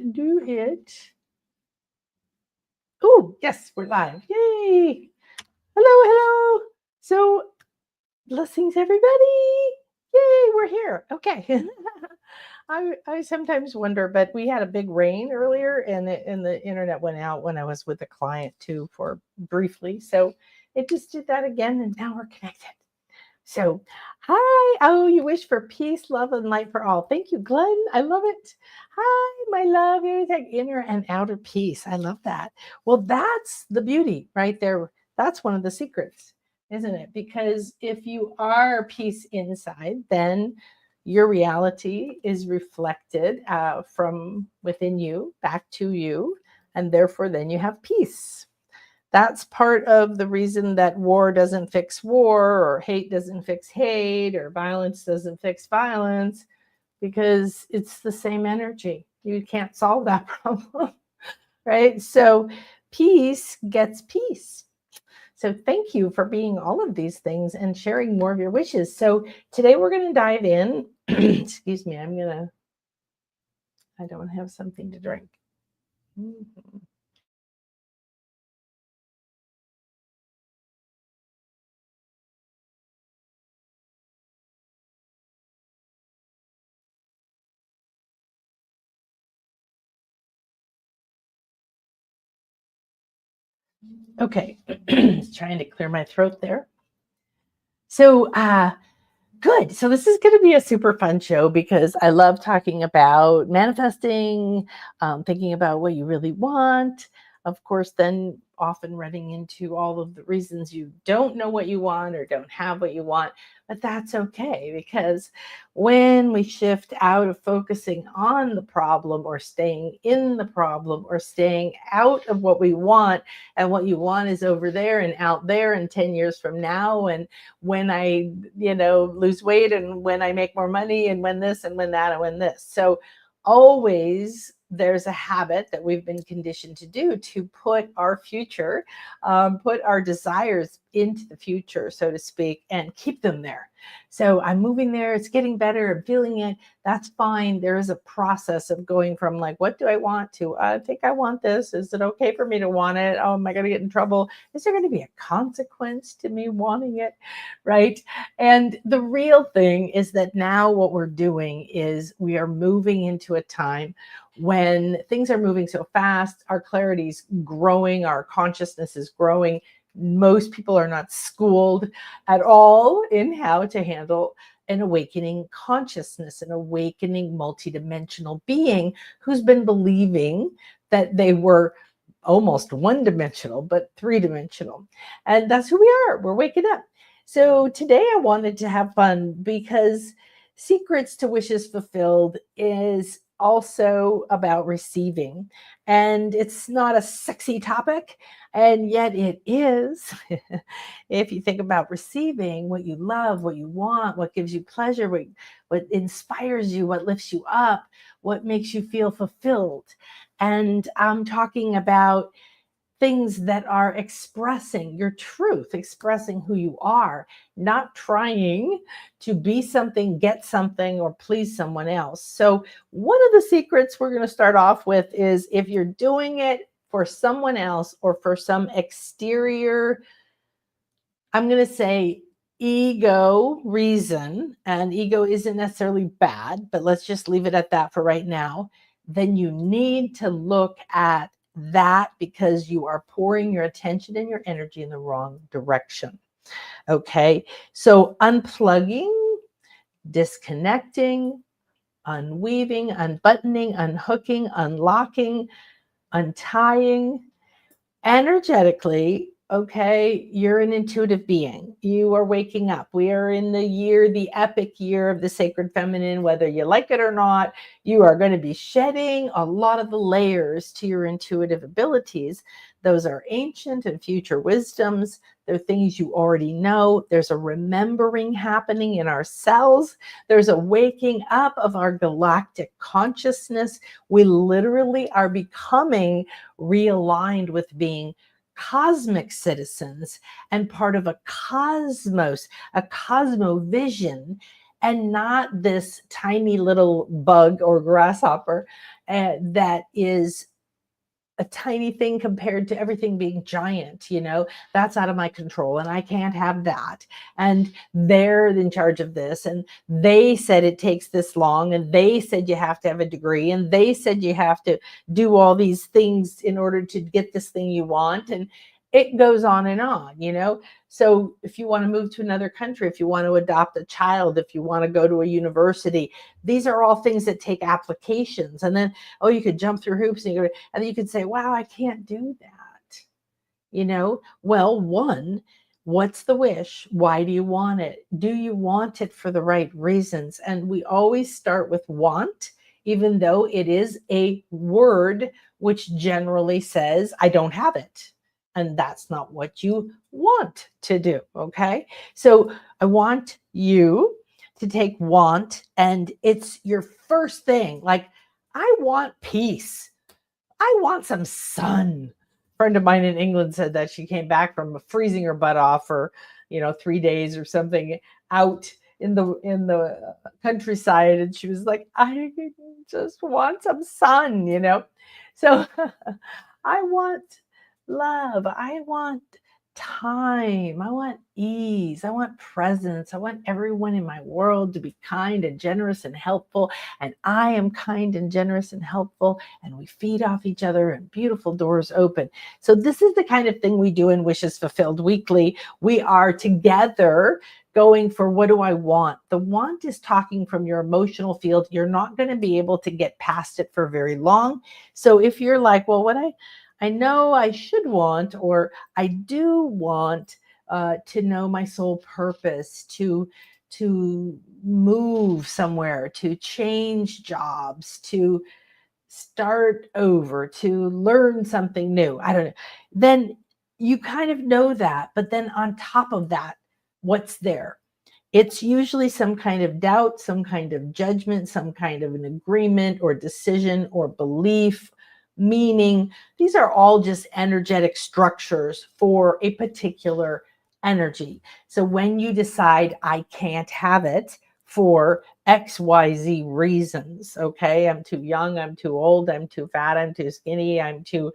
do it. Oh, yes, we're live. Yay. Hello, hello. So, blessings, everybody. Yay, we're here. Okay. I sometimes wonder, but we had a big rain earlier, and the internet went out when I was with a client too for briefly. So it just did that again, and now we're connected. So, hi. Oh, you wish for peace, love, and light for all. Thank you, Glenn. I love it. Hi, my love. It's like inner and outer peace. I love that. Well, that's the beauty right there. That's one of the secrets, isn't it? Because if you are peace inside, then your reality is reflected from within you back to you. And therefore, then you have peace. That's part of the reason that war doesn't fix war, or hate doesn't fix hate, or violence doesn't fix violence, because it's the same energy. You can't solve that problem, right? So peace gets peace. So thank you for being all of these things and sharing more of your wishes. So today we're going to dive in. Excuse me, I don't have something to drink. Mm-hmm. Okay, trying to clear my throat there. So, good. So this is going to be a super fun show because I love talking about manifesting, thinking about what you really want. Of course, then often running into all of the reasons you don't know what you want or don't have what you want. But that's okay, because when we shift out of focusing on the problem or staying in the problem or staying out of what we want, and what you want is over there and out there and 10 years from now, and when I, lose weight, and when I make more money, and when this and when that and when this. So always there's a habit that we've been conditioned to do, to put our future, put our desires into the future, so to speak, and keep them there. So I'm moving there. It's getting better. I'm feeling it. That's fine. There is a process of going from like, what do I want, to I think I want this. Is it okay for me to want it? Oh, am I going to get in trouble? Is there going to be a consequence to me wanting it? Right. And the real thing is that now what we're doing is we are moving into a time when things are moving so fast, our clarity's growing, our consciousness is growing. Most people are not schooled at all in how to handle an awakening consciousness, an awakening multidimensional being who's been believing that they were almost one-dimensional, but three-dimensional. And that's who we are. We're waking up. So today I wanted to have fun, because Secrets to Wishes Fulfilled is also about receiving. And it's not a sexy topic, and yet it is. If you think about receiving what you love, what you want, what gives you pleasure, what inspires you, what lifts you up, what makes you feel fulfilled. And I'm talking about things that are expressing your truth, expressing who you are, not trying to be something, get something, or please someone else. So one of the secrets we're going to start off with is, if you're doing it for someone else or for some exterior, I'm going to say ego reason, and ego isn't necessarily bad, but let's just leave it at that for right now, then you need to look at that, because you are pouring your attention and your energy in the wrong direction. Okay. So unplugging, disconnecting, unweaving, unbuttoning, unhooking, unlocking, untying, energetically, okay, you're an intuitive being. You are waking up. We are in the epic year of the sacred feminine, whether you like it or not. You are going to be shedding a lot of the layers to your intuitive abilities. Those are ancient and future wisdoms. They're things you already know. There's a remembering happening in our cells. There's a waking up of our galactic consciousness. We literally are becoming realigned with being cosmic citizens and part of a cosmos, a cosmovision. and not this tiny little bug or grasshopper that is a tiny thing compared to everything being giant. That's out of my control and I can't have that. And they're in charge of this. And they said it takes this long. And they said you have to have a degree. And they said you have to do all these things in order to get this thing you want. And it goes on and on. So if you want to move to another country, if you want to adopt a child, if you want to go to a university, these are all things that take applications. And then, you could jump through hoops and then you could say, wow, I can't do that. Well, one, what's the wish? Why do you want it? Do you want it for the right reasons? And we always start with want, even though it is a word which generally says, I don't have it. And that's not what you want to do. Okay. So I want you to take want, and it's your first thing. Like, I want peace. I want some sun. A friend of mine in England said that she came back from freezing her butt off for, 3 days or something out in the countryside. And she was like, I just want some sun, So I want love. I want time. I want ease. I want presence. I want everyone in my world to be kind and generous and helpful. And I am kind and generous and helpful. And we feed off each other and beautiful doors open. So this is the kind of thing we do in Wishes Fulfilled Weekly. We are together going for, what do I want? The want is talking from your emotional field. You're not going to be able to get past it for very long. So if you're like, well, what I know I should want, or I do want to know my soul purpose, to move somewhere, to change jobs, to start over, to learn something new. I don't know. Then you kind of know that. But then on top of that, what's there? It's usually some kind of doubt, some kind of judgment, some kind of an agreement or decision or belief, meaning. These are all just energetic structures for a particular energy. So when you decide I can't have it for XYZ reasons, okay, I'm too young, I'm too old, I'm too fat, I'm too skinny, I'm too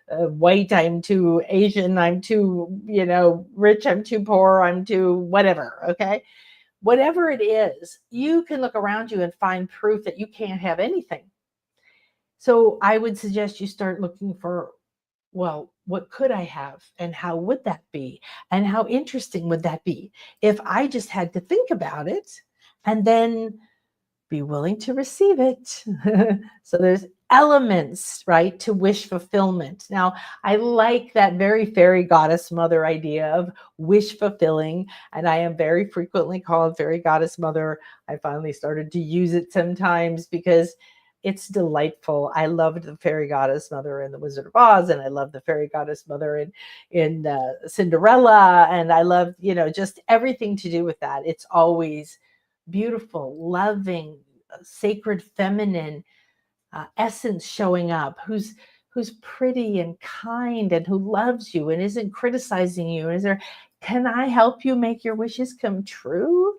white, I'm too Asian, I'm too, rich, I'm too poor, I'm too whatever, okay? Whatever it is, you can look around you and find proof that you can't have anything. So I would suggest you start looking for, well, what could I have? And how would that be? And how interesting would that be if I just had to think about it and then be willing to receive it? So there's elements, right, to wish fulfillment. Now, I like that very fairy goddess mother idea of wish fulfilling, and I am very frequently called fairy goddess mother. I finally started to use it sometimes because it's delightful. I loved the fairy goddess mother in The Wizard of Oz, and I love the fairy goddess mother in Cinderella, and I love, just everything to do with that. It's always beautiful, loving, sacred, feminine essence showing up, who's pretty and kind and who loves you and isn't criticizing you. And can I help you make your wishes come true?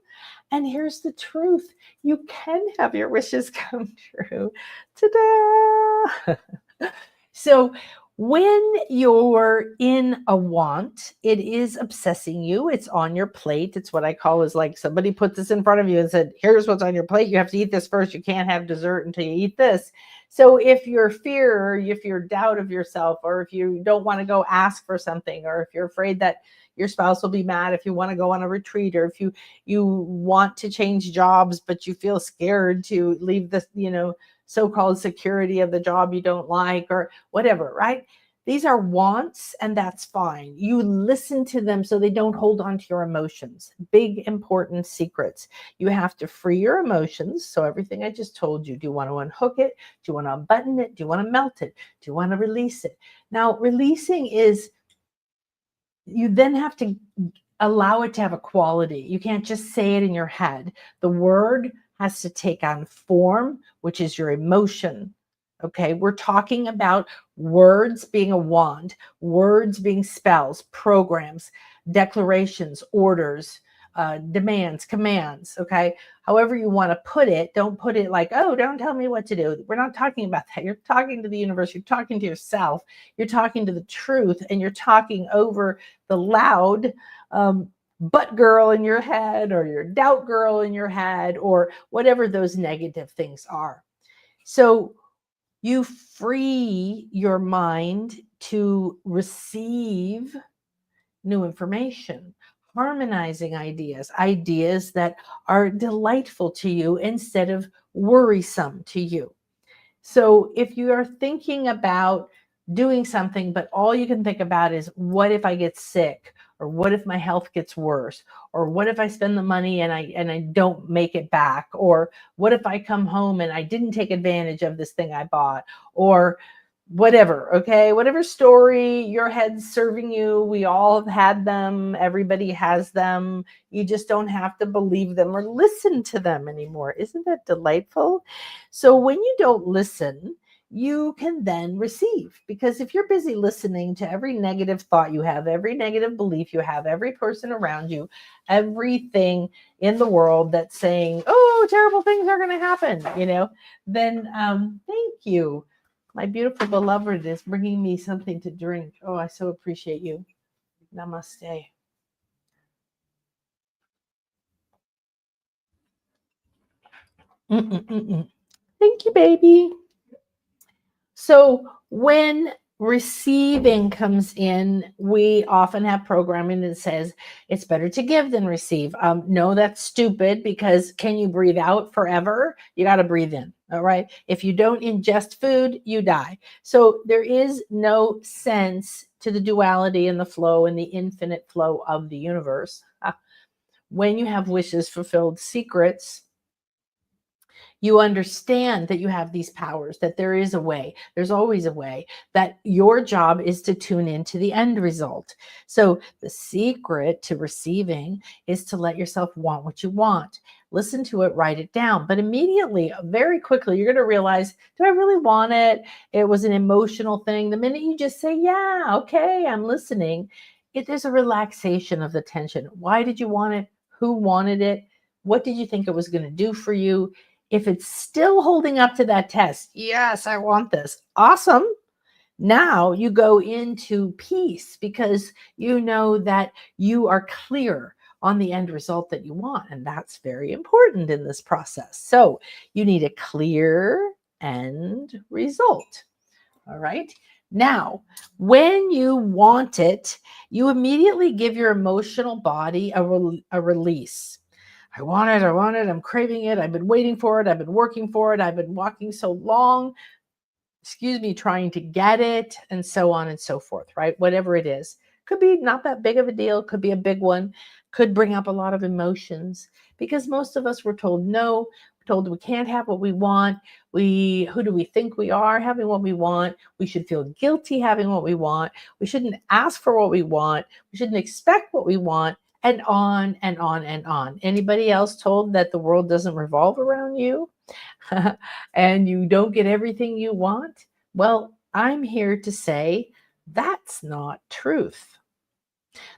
And here's the truth. You can have your wishes come true. Ta-da! So when you're in a want, it is obsessing you. It's on your plate. It's what I call is like somebody put this in front of you and said, here's what's on your plate. You have to eat this first. You can't have dessert until you eat this. So if your fear, or if your doubt of yourself, or if you don't want to go ask for something, or if you're afraid that your spouse will be mad if you want to go on a retreat, or if you want to change jobs, but you feel scared to leave the, so-called security of the job you don't like, or whatever, right? These are wants, and that's fine. You listen to them so they don't hold on to your emotions. Big, important secrets. You have to free your emotions. So everything I just told you, do you want to unhook it? Do you want to unbutton it? Do you want to melt it? Do you want to release it? Now, releasing is, you then have to allow it to have a quality. You can't just say it in your head. The word has to take on form, which is your emotion. Okay, we're talking about words being a wand, words being spells, programs, declarations, orders, demands, commands, okay? However you want to put it, don't put it like, oh, don't tell me what to do. We're not talking about that. You're talking to the universe. You're talking to yourself. You're talking to the truth, and you're talking over the loud but girl in your head, or your doubt girl in your head, or whatever those negative things are. So you free your mind to receive new information, harmonizing ideas that are delightful to you instead of worrisome to you. So if you are thinking about doing something, but all you can think about is, what if I get sick? Or what if my health gets worse? Or what if I spend the money and I don't make it back? Or what if I come home and I didn't take advantage of this thing I bought? Or whatever, okay? Whatever story your head's serving you, we all have had them. Everybody has them. You just don't have to believe them or listen to them anymore. Isn't that delightful? So when you don't listen, you can then receive. Because if you're busy listening to every negative thought you have, every negative belief you have, every person around you, everything in the world that's saying, oh, terrible things are going to happen, then thank you. My beautiful beloved is bringing me something to drink. Oh, I so appreciate you. Namaste. Mm-mm-mm-mm. Thank you, baby. So when receiving comes in, we often have programming that says it's better to give than receive. No, that's stupid, because can you breathe out forever? You got to breathe in. All right. If you don't ingest food, you die. So there is no sense to the duality and the flow and the infinite flow of the universe. When you have wishes fulfilled secrets, you understand that you have these powers, that there is a way, there's always a way, that your job is to tune into the end result. So the secret to receiving is to let yourself want what you want. Listen to it, write it down. But immediately, very quickly, you're going to realize, do I really want it? It was an emotional thing. The minute you just say, yeah, okay, I'm listening, there's a relaxation of the tension. Why did you want it? Who wanted it? What did you think it was going to do for you? If it's still holding up to that test, yes, I want this. Awesome. Now you go into peace, because you know that you are clear on the end result that you want. And that's very important in this process. So you need a clear end result. All right. Now, when you want it, you immediately give your emotional body a release. I want it. I'm craving it. I've been waiting for it. I've been working for it. I've been walking so long, trying to get it, and so on and so forth, right? Whatever it is. Could be not that big of a deal, could be a big one, could bring up a lot of emotions, because most of us were told no, we're told we can't have what we want. Who do we think we are having what we want? We should feel guilty having what we want. We shouldn't ask for what we want. We shouldn't expect what we want, and on and on and on. Anybody else told that the world doesn't revolve around you? And you don't get everything you want? Well, I'm here to say that's not truth.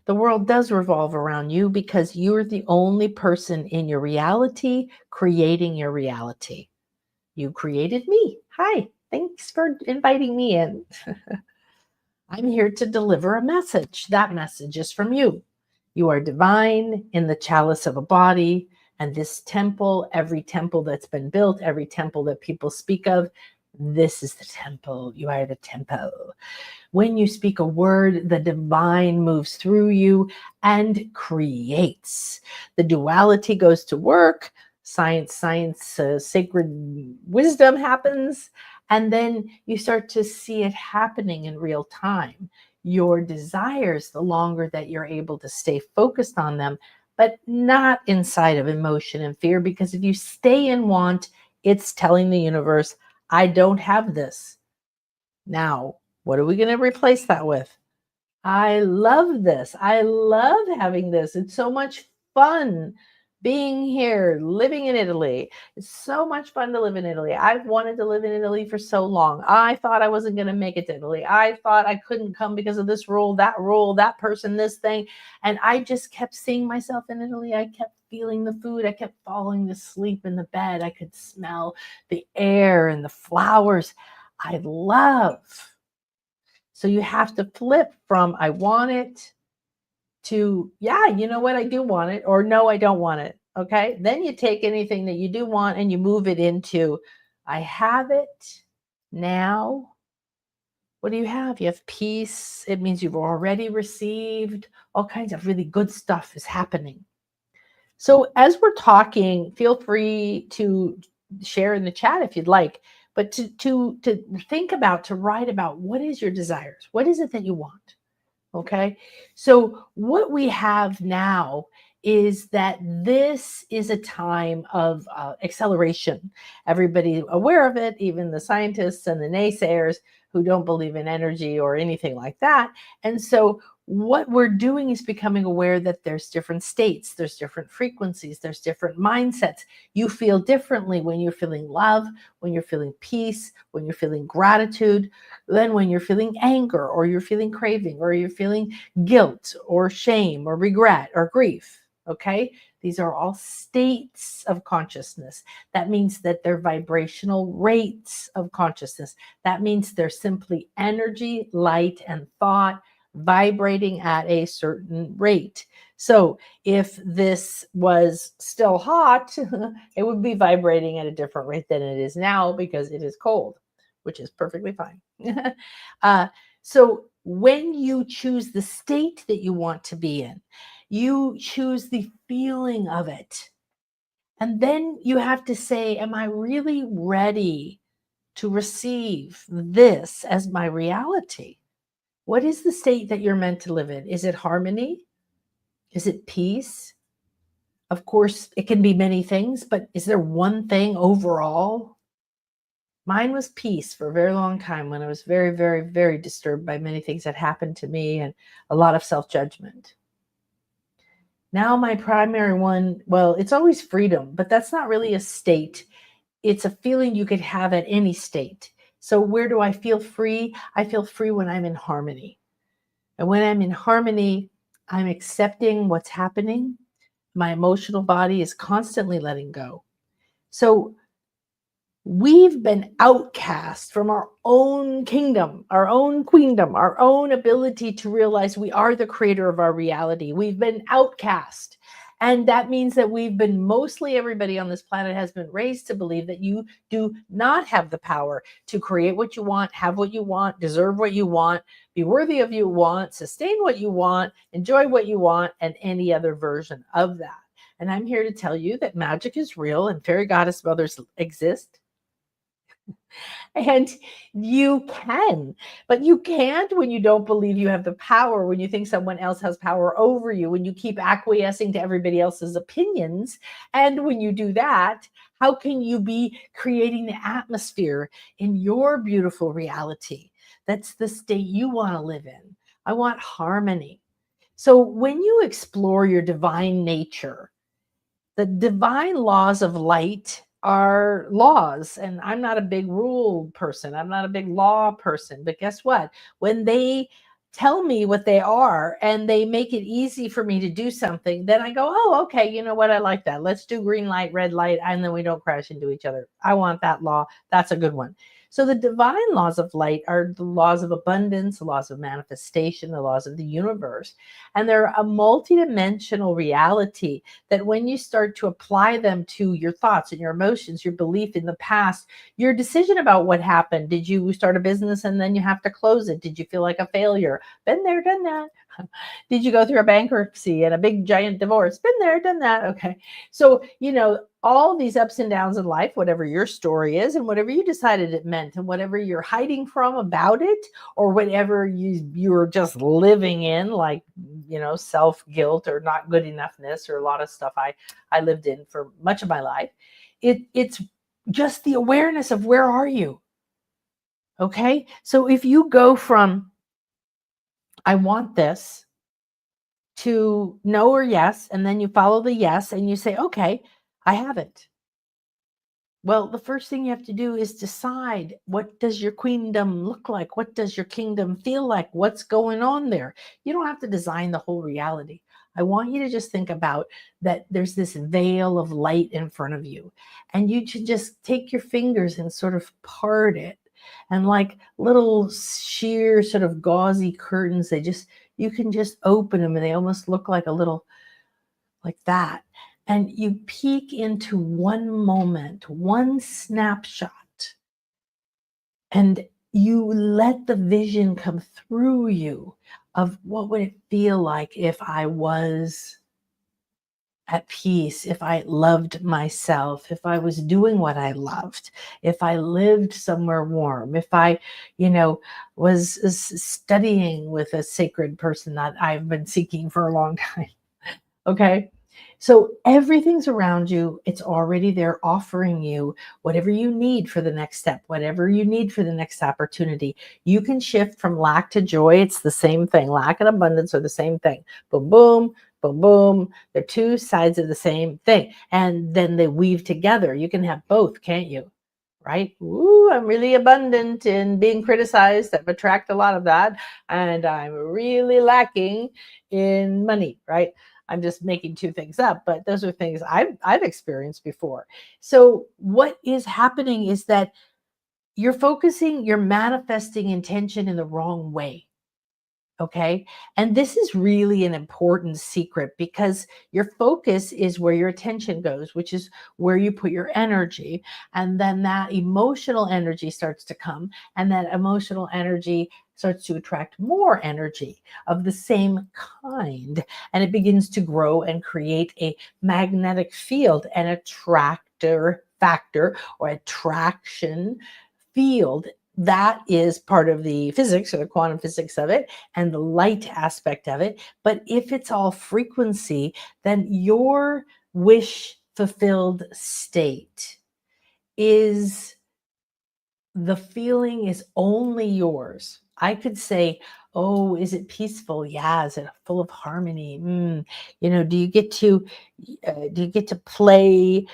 The world does revolve around you, because you're the only person in your reality creating your reality. You created me. Hi, thanks for inviting me in. I'm here to deliver a message. That message is from you. You are divine in the chalice of a body. And this temple, every temple that's been built, every temple that people speak of, this is the temple. You are the temple. When you speak a word, the divine moves through you and creates. The duality goes to work. Science, sacred wisdom happens. And then you start to see it happening in real time. Your desires, the longer that you're able to stay focused on them, but not inside of emotion and fear, because if you stay in want, it's telling the universe, I don't have this. Now, what are we going to replace that with? I love this. I love having this. It's so much fun. being here, living in Italy. It's so much fun to live in Italy. I've wanted to live in Italy for so long. I thought I wasn't going to make it to Italy. I thought I couldn't come because of this rule, that person, this thing. And I just kept seeing myself in Italy. I kept feeling the food. I kept falling asleep in the bed. I could smell the air and the flowers. I love. So you have to flip from I want it to, yeah, you know what, I do want it, or no, I don't want it. Okay. Then you take anything that you do want and you move it into, I have it now. What do you have? You have peace. It means you've already received all kinds of really good stuff is happening. So as we're talking, feel free to share in the chat if you'd like, but to think about, to write about, what is your desires? What is it that you want? Okay. So what we have now is that this is a time of acceleration. Everybody aware of it, even the scientists and the naysayers who don't believe in energy or anything like that. And so what we're doing is becoming aware that there's different states, there's different frequencies, there's different mindsets. You feel differently when you're feeling love, when you're feeling peace, when you're feeling gratitude, than when you're feeling anger, or you're feeling craving, or you're feeling guilt or shame or regret or grief. Okay. These are all states of consciousness. That means that they're vibrational rates of consciousness. That means they're simply energy, light, and thought vibrating at a certain rate. So if this was still hot, it would be vibrating at a different rate than it is now because it is cold, which is perfectly fine. So when you choose the state that you want to be in, you choose the feeling of it. And then you have to say, am I really ready to receive this as my reality? What is the state that you're meant to live in? Is it harmony? Is it peace? Of course, it can be many things, but is there one thing overall? Mine was peace for a very long time when I was very, very, very disturbed by many things that happened to me and a lot of self-judgment. Now my primary one, well, it's always freedom, but that's not really a state. It's a feeling you could have at any state. So where do I feel free? I feel free when I'm in harmony. And when I'm in harmony, I'm accepting what's happening. My emotional body is constantly letting go. So we've been outcast from our own kingdom, our own queendom, our own ability to realize we are the creator of our reality. We've been outcast. And that means that we've been, mostly everybody on this planet has been raised to believe that you do not have the power to create what you want, have what you want, deserve what you want, be worthy of you want, sustain what you want, enjoy what you want, and any other version of that. And I'm here to tell you that magic is real and fairy goddess mothers exist. And you can, but you can't when you don't believe you have the power, when you think someone else has power over you, when you keep acquiescing to everybody else's opinions. And when you do that, how can you be creating the atmosphere in your beautiful reality? That's the state you want to live in. I want harmony. So when you explore your divine nature, the divine laws of light are laws. And I'm not a big rule person. I'm not a big law person. But guess what? When they tell me what they are and they make it easy for me to do something, then I go, oh, okay, you know what? I like that. Let's do green light, red light, and then we don't crash into each other. I want that law. That's a good one. So the divine laws of light are the laws of abundance, the laws of manifestation, the laws of the universe. And they're a multidimensional reality that when you start to apply them to your thoughts and your emotions, your belief in the past, your decision about what happened. Did you start a business and then you have to close it? Did you feel like a failure? Been there, done that. Did you go through a bankruptcy and a big giant divorce? Been there, done that. Okay. So, all these ups and downs in life, whatever your story is and whatever you decided it meant and whatever you're hiding from about it, or whatever you're just living in, like, self-guilt or not good enoughness or a lot of stuff I lived in for much of my life. It's just the awareness of where are you? Okay. So if you go from, I want this, to no or yes, and then you follow the yes and you say, okay, I have it. Well, the first thing you have to do is decide, what does your queendom look like? What does your kingdom feel like? What's going on there? You don't have to design the whole reality. I want you to just think about that there's this veil of light in front of you, and you should just take your fingers and sort of part it. And like little sheer sort of gauzy curtains, you can just open them and they almost look like a little, like that. And you peek into one moment, one snapshot, and you let the vision come through you of what would it feel like if I was at peace, if I loved myself, if I was doing what I loved, if I lived somewhere warm, if I, was studying with a sacred person that I've been seeking for a long time. Okay. So everything's around you. It's already there offering you whatever you need for the next step, whatever you need for the next opportunity. You can shift from lack to joy. It's the same thing. Lack and abundance are the same thing. Boom, boom, boom, boom. They're two sides of the same thing. And then they weave together. You can have both, can't you? Right? Ooh, I'm really abundant in being criticized. I've attracted a lot of that. And I'm really lacking in money, right? I'm just making two things up, but those are things I've experienced before. So what is happening is that you're manifesting intention in the wrong way. Okay. And this is really an important secret, because your focus is where your attention goes, which is where you put your energy. And then that emotional energy starts to come, and that emotional energy starts to attract more energy of the same kind. And it begins to grow and create a magnetic field, an attractor factor or attraction field. That is part of the physics or the quantum physics of it and the light aspect of it. But if it's all frequency, then your wish fulfilled state is, the feeling is only yours. I could say, oh, is it peaceful? Yeah. Is it full of harmony? Do you get to play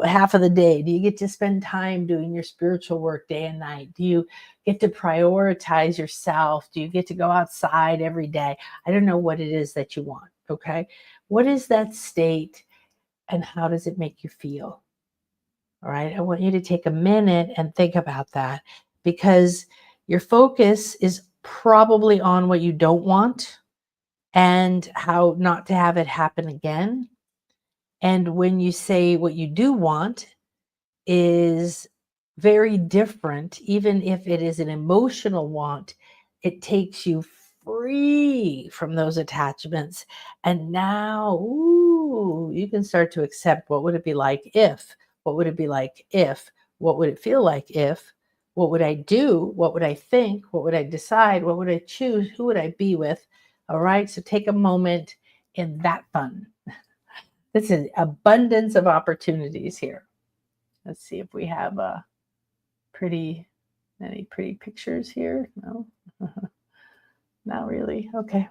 half of the day? Do you get to spend time doing your spiritual work day and night? Do you get to prioritize yourself? Do you get to go outside every day? I don't know what it is that you want. Okay. What is that state, and how does it make you feel? All right. I want you to take a minute and think about that, because your focus is probably on what you don't want and how not to have it happen again. And when you say what you do want is very different, even if it is an emotional want, it takes you free from those attachments. And now, ooh, you can start to accept, what would it be like if? What would it be like if? What would it feel like if? What would I do? What would I think? What would I decide? What would I choose? Who would I be with? All right. So take a moment in that fun. This is abundance of opportunities here. Let's see if we have any pretty pictures here. No, not really. Okay.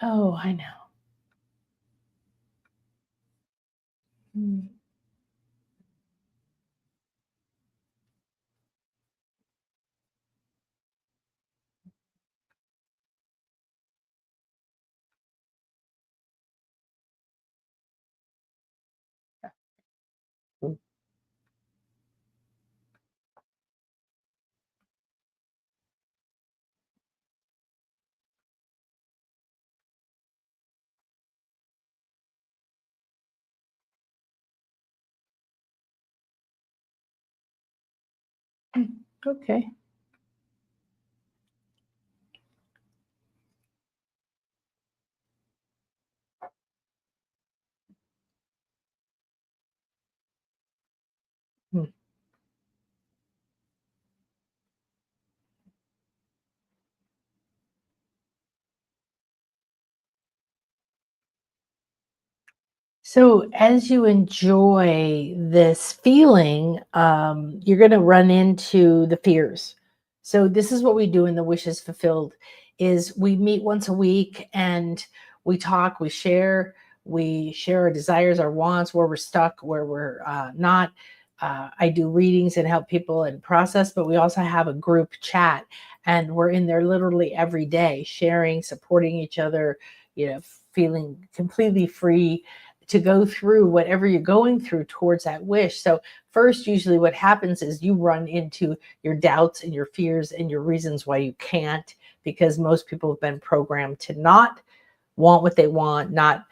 Oh, I know. Hmm. Okay. Hmm. So as you enjoy this feeling, you're going to run into the fears. So this is what we do in the wishes fulfilled. is we meet once a week and we talk, we share our desires, our wants, where we're stuck, where we're not. I do readings and help people and process, but we also have a group chat, and we're in there literally every day, sharing, supporting each other, feeling completely free to go through whatever you're going through towards that wish. So first, usually what happens is you run into your doubts and your fears and your reasons why you can't, because most people have been programmed to not want what they want, not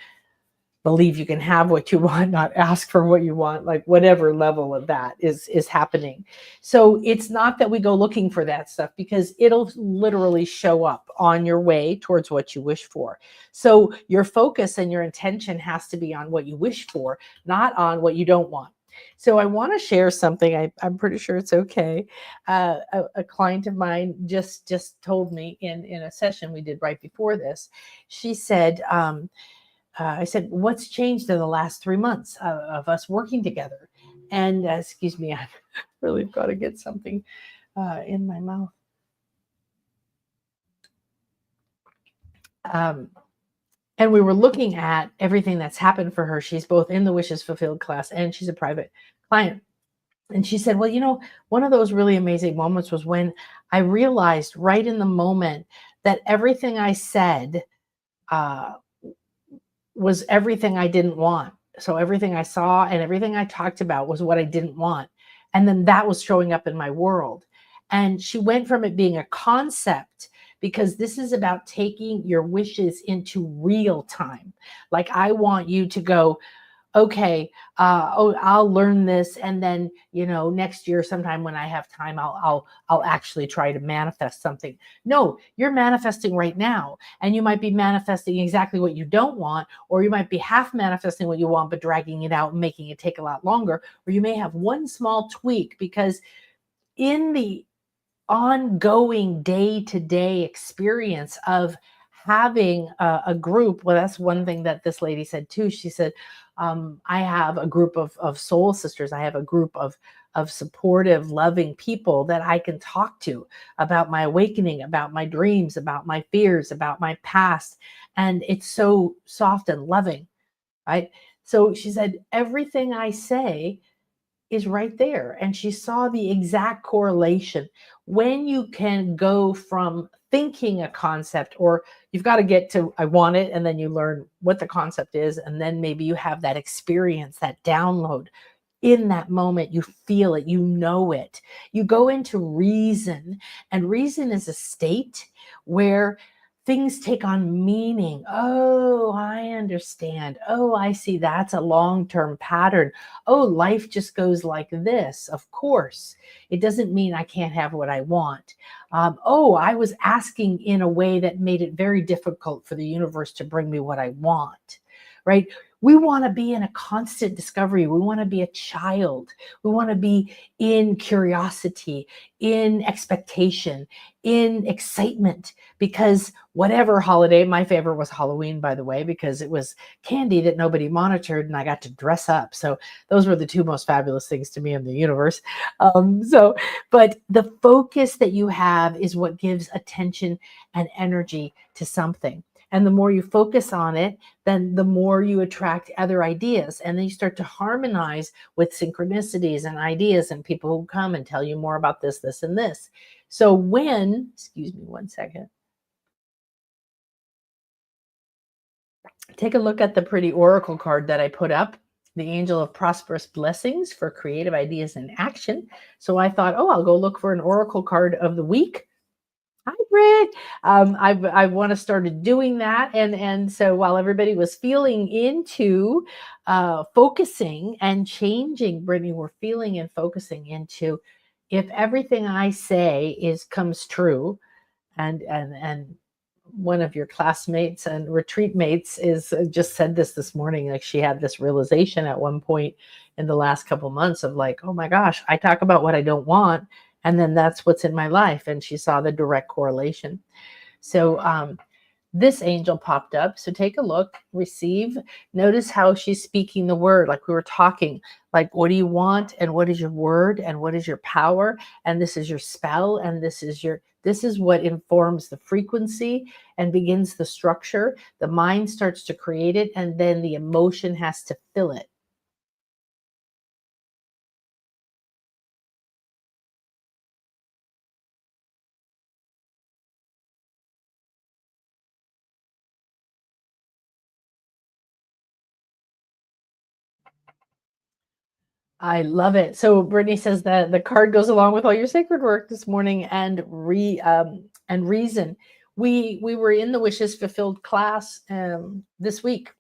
believe you can have what you want, not ask for what you want, like whatever level of that is happening. So it's not that we go looking for that stuff, because it'll literally show up on your way towards what you wish for. So your focus and your intention has to be on what you wish for, not on what you don't want. So I want to share something. I'm pretty sure it's okay. A client of mine just told me in a session we did right before this. She said, I said, what's changed in the last 3 months of us working together? And excuse me, I've really got to get something in my mouth. And we were looking at everything that's happened for her. She's both in the Wishes Fulfilled class and she's a private client. And she said, well, one of those really amazing moments was when I realized right in the moment that everything I said was everything I didn't want. So everything I saw and everything I talked about was what I didn't want. And then that was showing up in my world. And she went from it being a concept, because this is about taking your wishes into real time. Like, I want you to go, okay, I'll learn this, and then next year sometime when I have time, I'll actually try to manifest something. No, you're manifesting right now, and you might be manifesting exactly what you don't want, or you might be half manifesting what you want but dragging it out and making it take a lot longer, or you may have one small tweak, because in the ongoing day-to-day experience of having a group, well, that's one thing that this lady said too. She said, I have a group of soul sisters. I have a group of supportive, loving people that I can talk to about my awakening, about my dreams, about my fears, about my past. And it's so soft and loving, right? So she said, everything I say is right there. And she saw the exact correlation. When you can go from thinking a concept, or you've got to get to, I want it, and then you learn what the concept is, and then maybe you have that experience, that download. In that moment, you feel it, you know it. You go into reason, and reason is a state where things take on meaning. Oh, I understand. Oh, I see. That's a long-term pattern. Oh, life just goes like this. Of course. It doesn't mean I can't have what I want. Oh, I was asking in a way that made it very difficult for the universe to bring me what I want, right? We want to be in a constant discovery. We want to be a child. We want to be in curiosity, in expectation, in excitement, because whatever holiday, my favorite was Halloween, by the way, because it was candy that nobody monitored and I got to dress up. So those were the two most fabulous things to me in the universe. But the focus that you have is what gives attention and energy to something. And the more you focus on it, then the more you attract other ideas. And then you start to harmonize with synchronicities and ideas and people who come and tell you more about this, this, and this. So excuse me one second. Take a look at the pretty oracle card that I put up, the Angel of Prosperous Blessings for Creative Ideas in Action. So I thought, I'll go look for an oracle card of the week. Hi, Britt. I've want to started doing that, and so while everybody was feeling into focusing and changing, Brittany, we're feeling and focusing into, if everything I say comes true, and one of your classmates and retreat mates is just said this morning, like she had this realization at one point in the last couple months of like, oh my gosh, I talk about what I don't want, and then that's what's in my life. And she saw the direct correlation. So this angel popped up. So take a look, receive, notice how she's speaking the word, like we were talking, like, what do you want? And what is your word? And what is your power? And this is your spell. And this is what informs the frequency and begins the structure. The mind starts to create it, and then the emotion has to fill it. I love it. So Brittany says that the card goes along with all your sacred work this morning, and reason. We were in the Wishes Fulfilled class this week,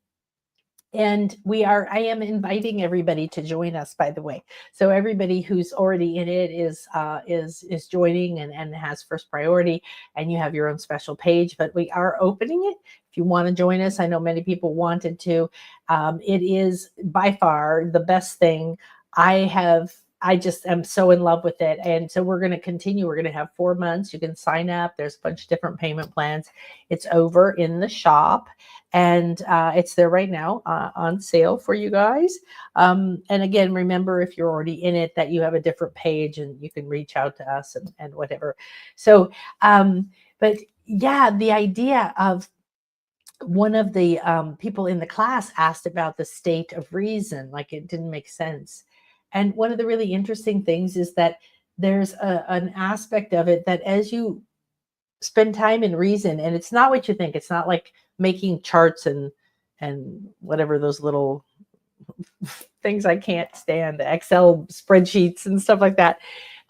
and I am inviting everybody to join us, by the way. So everybody who's already in it is joining and has first priority, and you have your own special page, but we are opening it if you want to join us. I know many people wanted to. It is by far the best thing I just am so in love with it. And so we're going to continue. We're going to have 4 months. You can sign up. There's a bunch of different payment plans. It's over in the shop, and it's there right now on sale for you guys. And again, remember, if you're already in it, that you have a different page and you can reach out to us and whatever. So, but yeah, the idea of one of the people in the class asked about the state of reason, like it didn't make sense. And one of the really interesting things is that there's an aspect of it that as you spend time in reason, and it's not what you think, it's not like making charts and whatever those little things I can't stand, Excel spreadsheets and stuff like that.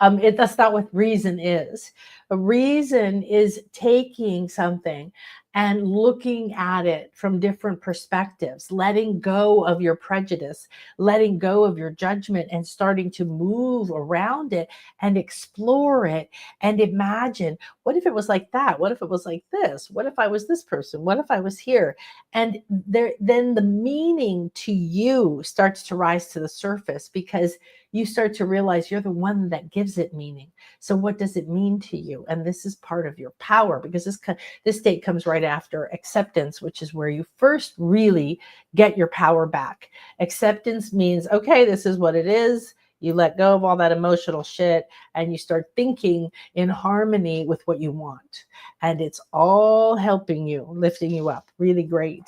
That's not what reason is. A reason is taking something and looking at it from different perspectives, letting go of your prejudice, letting go of your judgment, and starting to move around it and explore it and imagine, what if it was like that? What if it was like this? What if I was this person? What if I was here? And then the meaning to you starts to rise to the surface, because you start to realize you're the one that gives it meaning. So what does it mean to you? And this is part of your power, because this state comes right after acceptance, which is where you first really get your power back. Acceptance means, okay, this is what it is. You let go of all that emotional shit and you start thinking in harmony with what you want. And it's all helping you, lifting you up. Really great.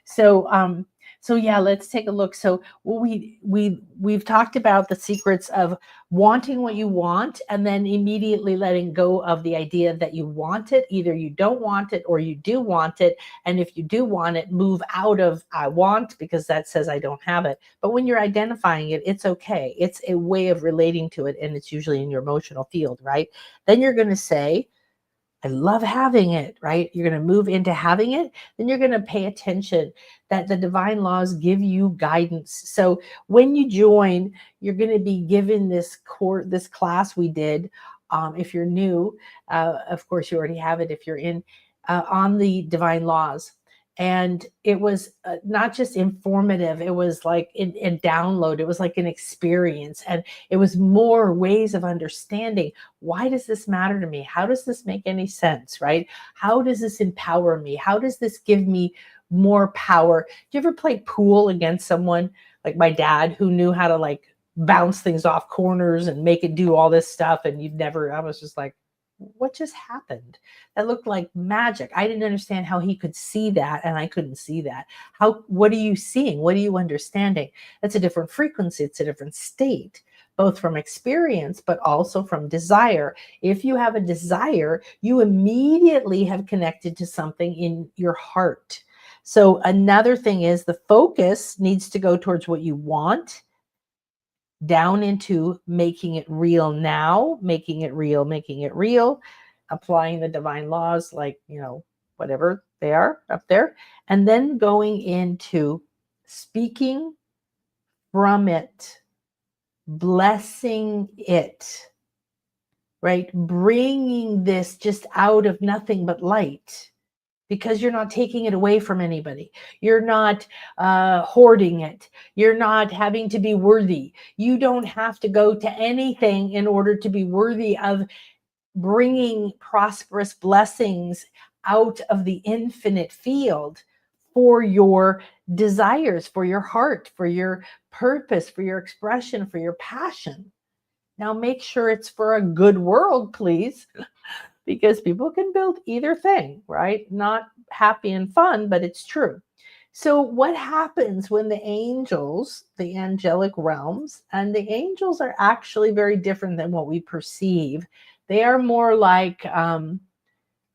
So yeah, let's take a look. So we've talked about the secrets of wanting what you want, and then immediately letting go of the idea that you want it. Either you don't want it or you do want it. And if you do want it, move out of I want, because that says I don't have it. But when you're identifying it, it's okay. It's a way of relating to it, and it's usually in your emotional field, right? Then you're going to say, I love having it, right? You're going to move into having it. Then you're going to pay attention that the divine laws give you guidance. So when you join, you're going to be given this class we did. If you're new, of course, you already have it if you're in, on the divine laws. And it was not just informative, it was like a download. It was like an experience. And it was more ways of understanding, why does this matter to me? How does this make any sense, right? How does this empower me? How does this give me more power? Do you ever play pool against someone like my dad, who knew how to like bounce things off corners and make it do all this stuff? And I was just like, what just happened? That looked like magic. I didn't understand how he could see that, and I couldn't see that. What are you seeing? What are you understanding? That's a different frequency. It's a different state, both from experience, but also from desire. If you have a desire, you immediately have connected to something in your heart. So another thing is, the focus needs to go towards what you want, down into making it real now, making it real, applying the divine laws, like, whatever they are up there, and then going into speaking from it, blessing it, right? Bringing this just out of nothing but light, because you're not taking it away from anybody. You're not hoarding it. You're not having to be worthy. You don't have to go to anything in order to be worthy of bringing prosperous blessings out of the infinite field for your desires, for your heart, for your purpose, for your expression, for your passion. Now make sure it's for a good world, please, because people can build either thing, right? Not happy and fun, but it's true. So, what happens when the angels, the angelic realms, and the angels are actually very different than what we perceive? They are more like a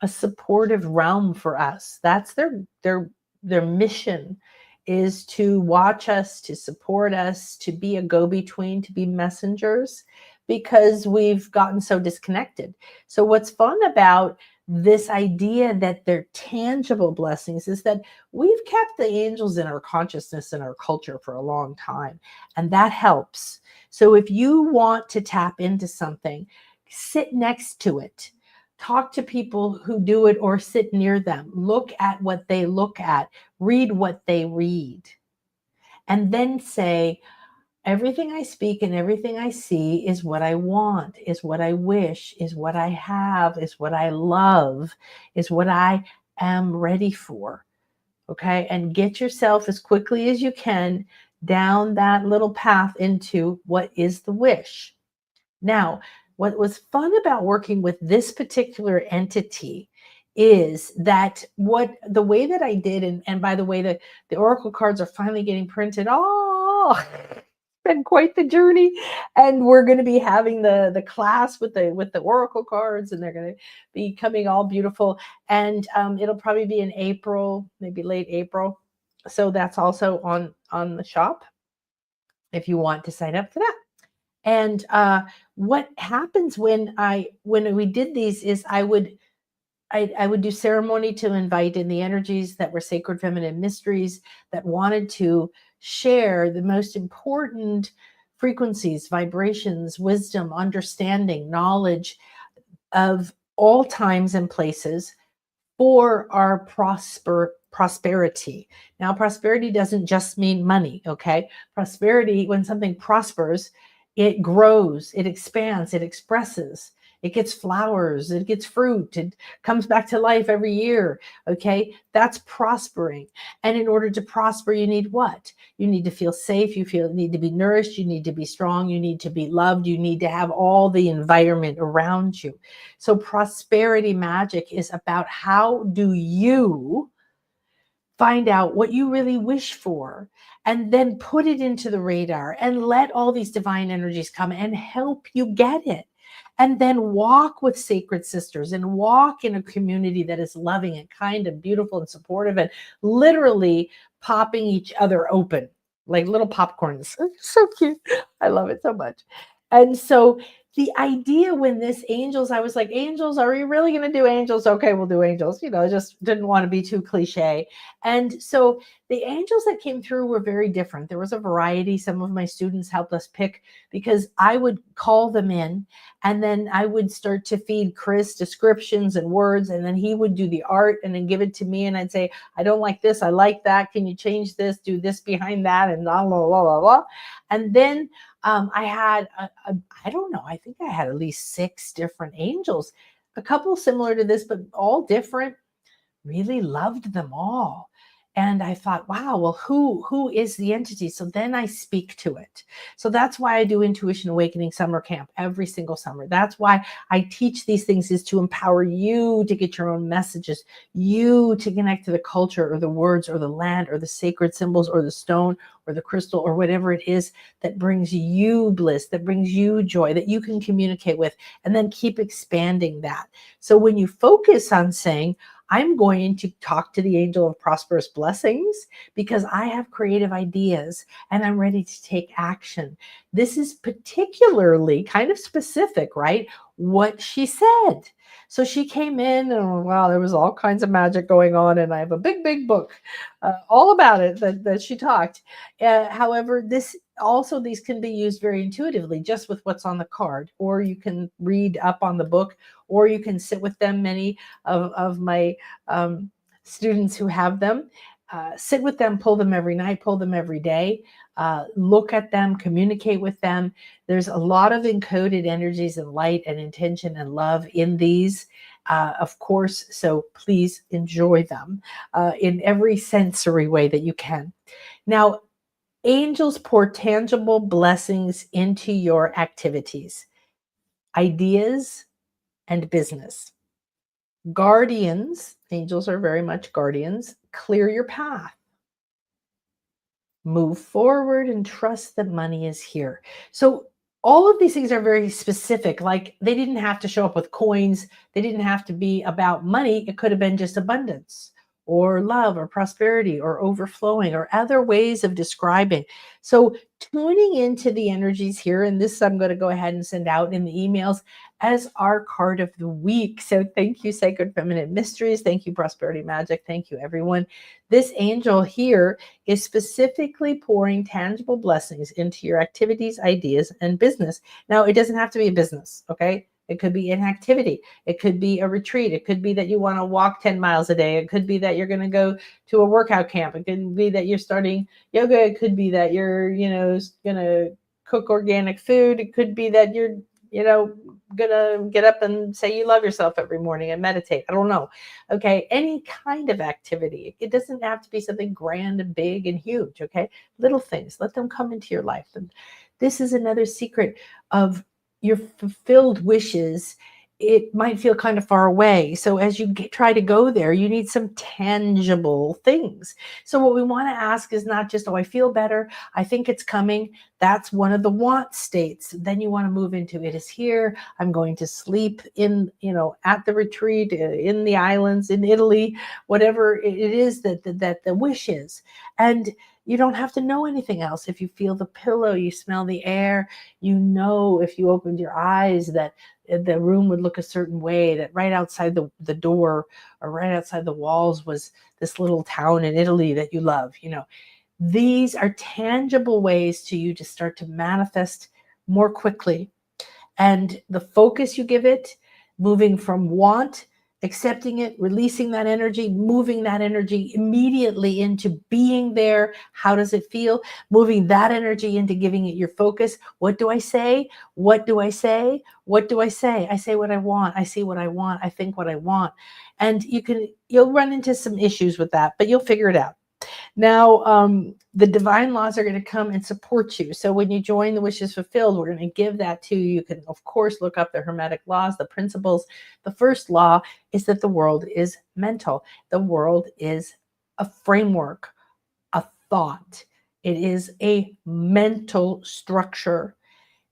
supportive realm for us. That's their mission, is to watch us, to support us, to be a go-between, to be messengers, because we've gotten so disconnected. So what's fun about this idea that they're tangible blessings is that we've kept the angels in our consciousness and our culture for a long time, and that helps. So if you want to tap into something, sit next to it, talk to people who do it or sit near them, look at what they look at, read what they read, and then say, everything I speak and everything I see is what I want, is what I wish, is what I have, is what I love, is what I am ready for. Okay. And get yourself as quickly as you can down that little path into what is the wish. Now, what was fun about working with this particular entity is that what the way that I did, and by the way, the oracle cards are finally getting printed. Oh, it's been quite the journey. And we're going to be having the class with the oracle cards, and they're going to be coming all beautiful. And it'll probably be in April, maybe late April. So that's also on the shop if you want to sign up for that. And what happens when we did these is I would do ceremony to invite in the energies that were sacred feminine mysteries that wanted to share the most important frequencies, vibrations, wisdom, understanding, knowledge of all times and places for our prosperity. Now, prosperity doesn't just mean money, okay? Prosperity, when something prospers, it grows, it expands, it expresses, it gets flowers, it gets fruit, it comes back to life every year, okay? That's prospering. And in order to prosper, you need what? You need to feel safe, need to be nourished, you need to be strong, you need to be loved, you need to have all the environment around you. So prosperity magic is about how do you find out what you really wish for and then put it into the radar and let all these divine energies come and help you get it. And then walk with sacred sisters and walk in a community that is loving and kind and beautiful and supportive and literally popping each other open like little popcorns. It's so cute. I love it so much. And so the idea when this angels, I was like, angels, are we really going to do angels? Okay, we'll do angels. I just didn't want to be too cliche. And so the angels that came through were very different. There was a variety. Some of my students helped us pick because I would call them in and then I would start to feed Chris descriptions and words. And then he would do the art and then give it to me. And I'd say, I don't like this. I like that. Can you change this? Do this behind that? And blah, blah, blah, blah, blah. And then I had, I don't know, I think I had at least 6 different angels, a couple similar to this, but all different. Really loved them all. And I thought, wow, well, who is the entity? So then I speak to it. So that's why I do Intuition Awakening Summer Camp every single summer. That's why I teach these things, is to empower you to get your own messages, you to connect to the culture or the words or the land or the sacred symbols or the stone or the crystal or whatever it is that brings you bliss, that brings you joy, that you can communicate with, and then keep expanding that. So when you focus on saying, I'm going to talk to the angel of prosperous blessings because I have creative ideas and I'm ready to take action. This is particularly kind of specific, right? What she said. So she came in and wow, there was all kinds of magic going on. And I have a big, big book all about it that she talked. However, these can be used very intuitively just with what's on the card, or you can read up on the book, or you can sit with them. Many of my students who have them, sit with them, pull them every night, pull them every day, look at them, communicate with them. There's a lot of encoded energies and light and intention and love in these, of course. So please enjoy them in every sensory way that you can. Now, angels pour tangible blessings into your activities, ideas, and business. Guardians, angels are very much guardians, clear your path. Move forward and trust that money is here. So all of these things are very specific. Like they didn't have to show up with coins. They didn't have to be about money. It could have been just abundance or love or prosperity or overflowing or other ways of describing. So tuning into the energies here, and this I'm going to go ahead and send out in the emails as our card of the week. So thank you, Sacred Feminine Mysteries. Thank you, Prosperity Magic. Thank you, everyone. This angel here is specifically pouring tangible blessings into your activities, ideas, and business. Now, it doesn't have to be a business, okay? It could be an activity. It could be a retreat. It could be that you want to walk 10 miles a day. It could be that you're going to go to a workout camp. It could be that you're starting yoga. It could be that you're, going to cook organic food. It could be that you're, going to get up and say you love yourself every morning and meditate. I don't know. Okay. Any kind of activity. It doesn't have to be something grand and big and huge. Okay. Little things, let them come into your life. And this is another secret of your fulfilled wishes. It might feel kind of far away. So as you try to go there, you need some tangible things. So what we want to ask is not just, oh, I feel better, I think it's coming. That's one of the want states. Then you want to move into, it is here. I'm going to sleep in, at the retreat, in the islands, in Italy, whatever it is that the wish is. And you don't have to know anything else. If you feel the pillow, you smell the air, if you opened your eyes that the room would look a certain way, that right outside the door or right outside the walls was this little town in Italy that you love. These are tangible ways to you to start to manifest more quickly. And the focus you give it, moving from want, accepting it, releasing that energy, moving that energy immediately into being there. How does it feel? Moving that energy into giving it your focus. What do I say? What do I say? What do I say? I say what I want. I see what I want. I think what I want. And you'll run into some issues with that, but you'll figure it out. Now, the divine laws are going to come and support you. So when you join the Wishes Fulfilled, we're going to give that to you. You can, of course, look up the Hermetic laws, the principles. The first law is that the world is mental. The world is a framework, a thought. It is a mental structure.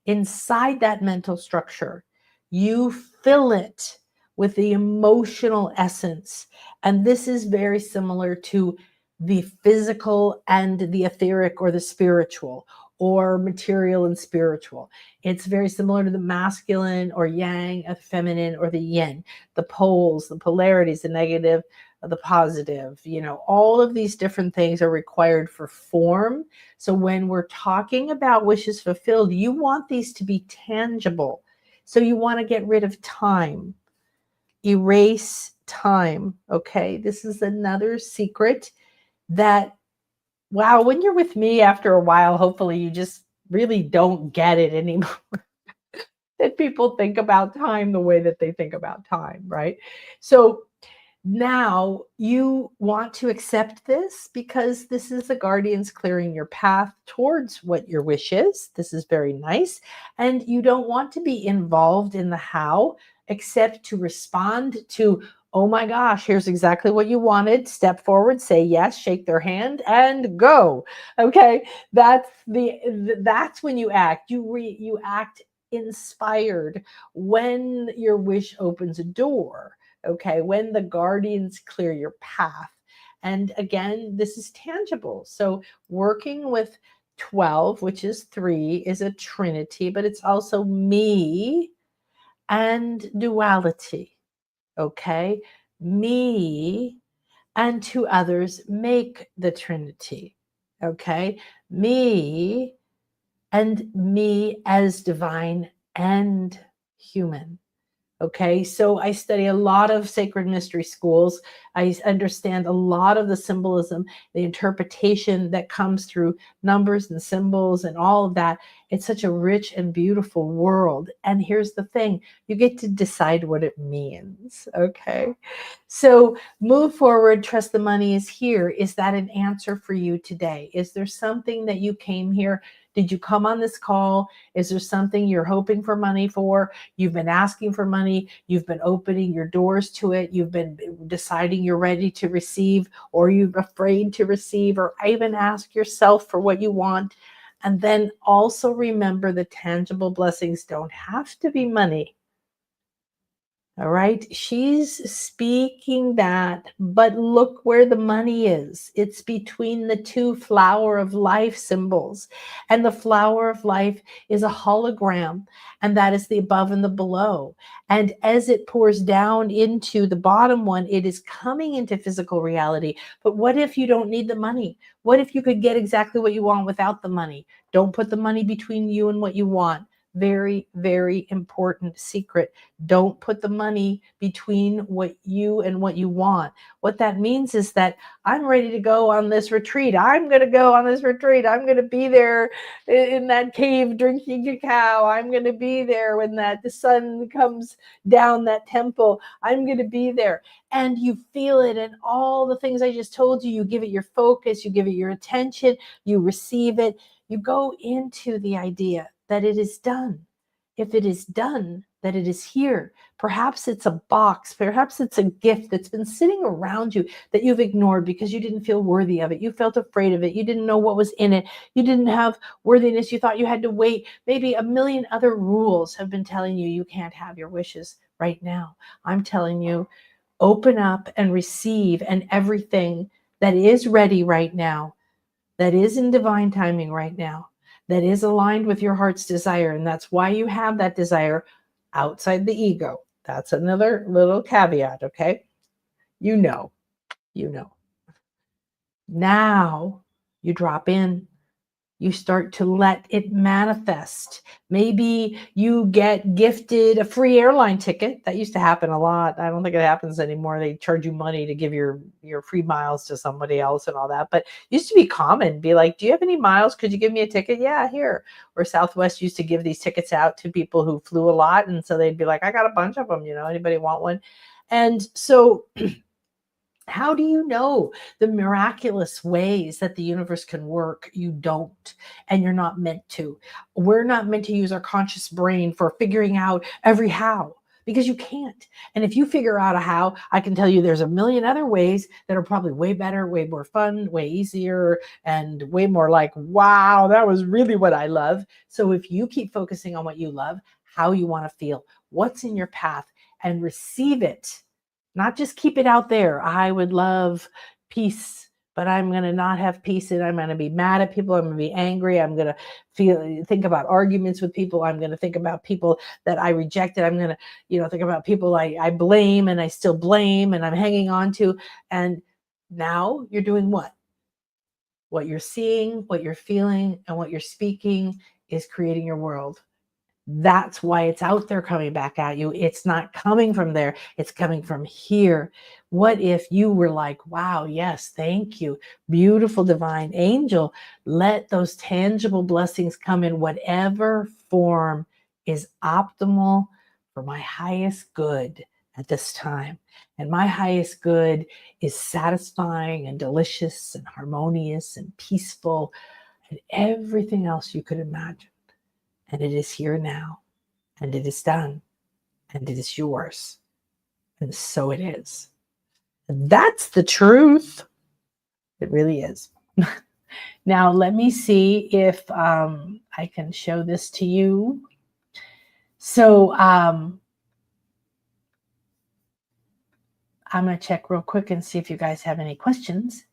Inside that mental structure, you fill it with the emotional essence. And this is very similar to the physical and the etheric or the spiritual or material and spiritual. It's very similar to the masculine or yang, the feminine or the yin, the poles, the polarities, the negative, the positive. All of these different things are required for form. So when we're talking about wishes fulfilled, you want these to be tangible. So you want to get rid of time. Erase time. Okay. This is another secret that, wow, when you're with me after a while, hopefully you just really don't get it anymore. That people think about time the way that they think about time, right? So now you want to accept this because this is the guardians clearing your path towards what your wish is. This is very nice. And you don't want to be involved in the how, except to respond to, oh my gosh, here's exactly what you wanted. Step forward, say yes, shake their hand, and go. Okay, that's when you act. You act inspired when your wish opens a door. Okay, when the guardians clear your path. And again, this is tangible. So working with 12, which is 3, is a trinity, but it's also me and duality. Okay, me and 2 others make the trinity. Okay, me and me as divine and human. Okay, so I study a lot of sacred mystery schools. I understand a lot of the symbolism, the interpretation that comes through numbers and symbols and all of that. It's such a rich and beautiful world. And here's the thing, you get to decide what it means. Okay, so move forward, trust the money is here. Is that an answer for you today? Is there something that you came here? Did you come on this call? Is there something you're hoping for money for? You've been asking for money. You've been opening your doors to it. You've been deciding you're ready to receive, or you're afraid to receive, or even ask yourself for what you want. And then also remember the tangible blessings don't have to be money. All right. She's speaking that, but look where the money is. It's between the two flower of life symbols. And the flower of life is a hologram, and that is the above and the below. And as it pours down into the bottom one, it is coming into physical reality. But what if you don't need the money? What if you could get exactly what you want without the money? Don't put the money between you and what you want. Very, very important secret. Don't put the money between what you and what you want. What that means is that I'm ready to go on this retreat. I'm going to go on this retreat. I'm going to be there in that cave drinking cacao. I'm going to be there when the sun comes down that temple. I'm going to be there. And you feel it, and all the things I just told you, you give it your focus, you give it your attention, you receive it. You go into the idea that it is done. If it is done, that it is here. Perhaps it's a box. Perhaps it's a gift that's been sitting around you that you've ignored because you didn't feel worthy of it. You felt afraid of it. You didn't know what was in it. You didn't have worthiness. You thought you had to wait. Maybe a million other rules have been telling you you can't have your wishes right now. I'm telling you, open up and receive, and everything that is ready right now, that is in divine timing right now, that is aligned with your heart's desire. And that's why you have that desire outside the ego. That's another little caveat, okay? You know. Now you drop in. You start to let it manifest. Maybe you get gifted a free airline ticket. That used to happen a lot. I don't think it happens anymore. They charge you money to give your free miles to somebody else and all that. But it used to be common. Be like, do you have any miles? Could you give me a ticket? Yeah, here. Or Southwest used to give these tickets out to people who flew a lot. And so they'd be like, I got a bunch of them. Anybody want one? And so how do you know the miraculous ways that the universe can work? You don't, and you're not meant to. We're not meant to use our conscious brain for figuring out every how, because you can't. And if you figure out a how, I can tell you there's a million other ways that are probably way better, way more fun, way easier, and way more like, wow, that was really what I love. So if you keep focusing on what you love, how you want to feel, what's in your path, and receive it. Not just keep it out there. I would love peace, but I'm going to not have peace, and I'm going to be mad at people. I'm going to be angry. I'm going to think about arguments with people. I'm going to think about people that I rejected. I'm going to, think about people I blame, and I still blame, and I'm hanging on to. And now you're doing what? What you're seeing, what you're feeling, and what you're speaking is creating your world. That's why it's out there coming back at you. It's not coming from there. It's coming from here. What if you were like, wow, yes, thank you, beautiful divine angel. Let those tangible blessings come in whatever form is optimal for my highest good at this time. And my highest good is satisfying and delicious and harmonious and peaceful and everything else you could imagine. And it is here now, and it is done, and it is yours. And so it is. And that's the truth. It really is. Now, let me see if I can show this to you. So I'm going to check real quick and see if you guys have any questions.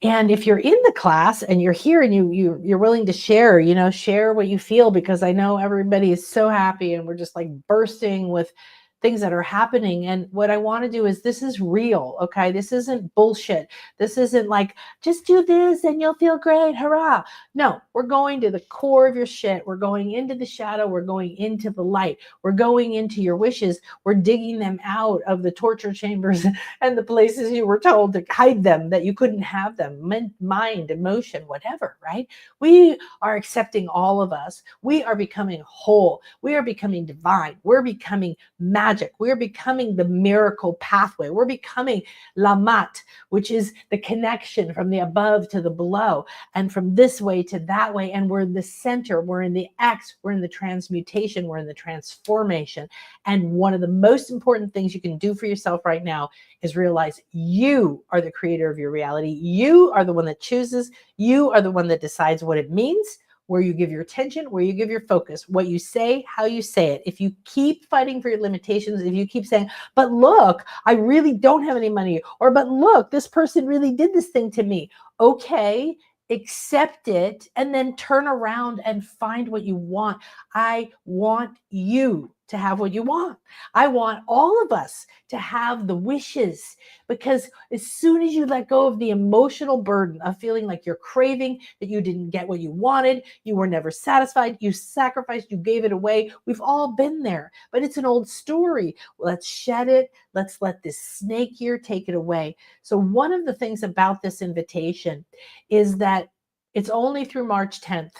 And if you're in the class and you're here and you're willing to share, share what you feel, because I know everybody is so happy and we're just like bursting with things that are happening. And what I want to do is, this is real. Okay. This isn't bullshit. This isn't like, just do this and you'll feel great. Hurrah. No, we're going to the core of your shit. We're going into the shadow. We're going into the light. We're going into your wishes. We're digging them out of the torture chambers and the places you were told to hide them, that you couldn't have them, mind, emotion, whatever, right? We are accepting all of us. We are becoming whole. We are becoming divine. We're becoming magic. We're becoming the miracle pathway. We're becoming Lamat, which is the connection from the above to the below, and from this way to that way. And we're in the center. We're in the X. We're in the transmutation. We're in the transformation. And one of the most important things you can do for yourself right now is realize you are the creator of your reality. You are the one that chooses. You are the one that decides what it means, where you give your attention, where you give your focus, what you say, how you say it. If you keep fighting for your limitations, if you keep saying, but look, I really don't have any money, or but look, this person really did this thing to me. Okay, accept it, and then turn around and find what you want. I want you to have what you want. I want all of us to have the wishes, because as soon as you let go of the emotional burden of feeling like you're craving, that you didn't get what you wanted, you were never satisfied, you sacrificed, you gave it away. We've all been there, but it's an old story. Let's shed it. Let's let this snake here take it away. So one of the things about this invitation is that it's only through March 10th.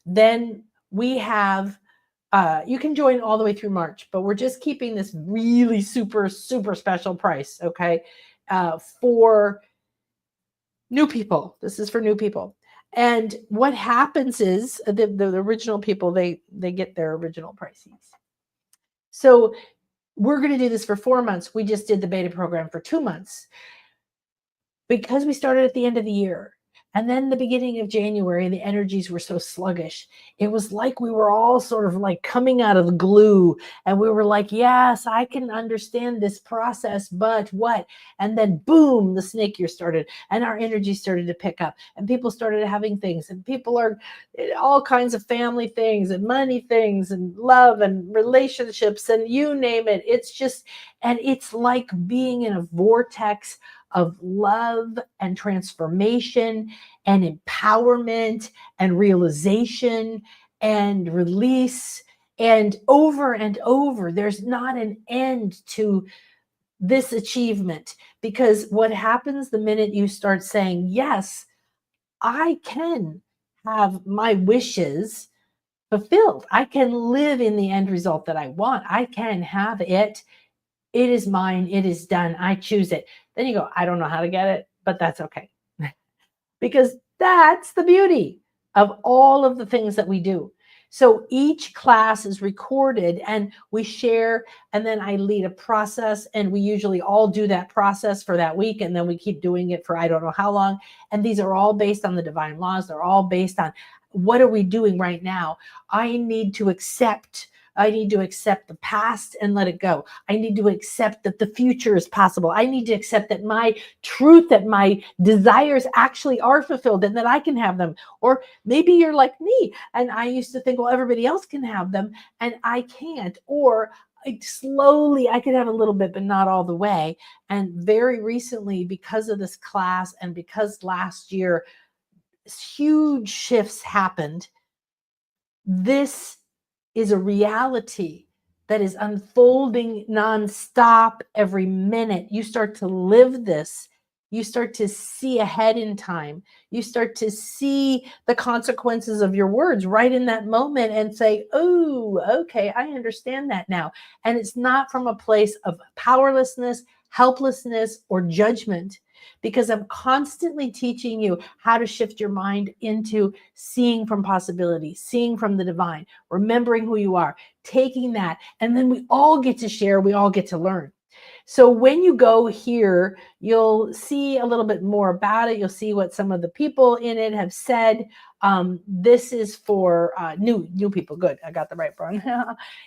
Then we have you can join all the way through March, but we're just keeping this really super, super special price, okay, for new people. This is for new people. And what happens is the original people, they get their original prices. So we're going to do this for 4 months. We just did the beta program for 2 months, because we started at the end of the year. And then the beginning of January, the energies were so sluggish. It was like we were all sort of like coming out of the glue. And we were like, yes, I can understand this process, but what? And then boom, the snake year started, and our energy started to pick up, and people started having things, and people are all kinds of family things and money things and love and relationships and you name it. It's just, and it's like being in a vortex of love and transformation and empowerment and realization and release. And over, there's not an end to this achievement, because what happens the minute you start saying, yes, I can have my wishes fulfilled. I can live in the end result that I want. I can have it. It is mine. It is done. I choose it. Then you go, I don't know how to get it, but that's okay. Because that's the beauty of all of the things that we do. So each class is recorded and we share, and then I lead a process, and we usually all do that process for that week, and then we keep doing it for I don't know how long. And these are all based on the divine laws. They're all based on, what are we doing right now? I need to accept the past and let it go. I need to accept that the future is possible. I need to accept that my truth, that my desires actually are fulfilled, and that I can have them. Or maybe you're like me, and I used to think, well, everybody else can have them and I can't. Or I could have a little bit, but not all the way. And very recently, because of this class, and because last year huge shifts happened, this is a reality that is unfolding nonstop every minute. You start to live this. You start to see ahead in time. You start to see the consequences of your words right in that moment and say, oh, okay, I understand that now. And it's not from a place of powerlessness, helplessness, or judgment, because I'm constantly teaching you how to shift your mind into seeing from possibility, seeing from the divine, remembering who you are, taking that, and then we all get to share, we all get to learn. So when you go here, you'll see a little bit more about it. You'll see what some of the people in it have said. This is for new people. Good, I got the right one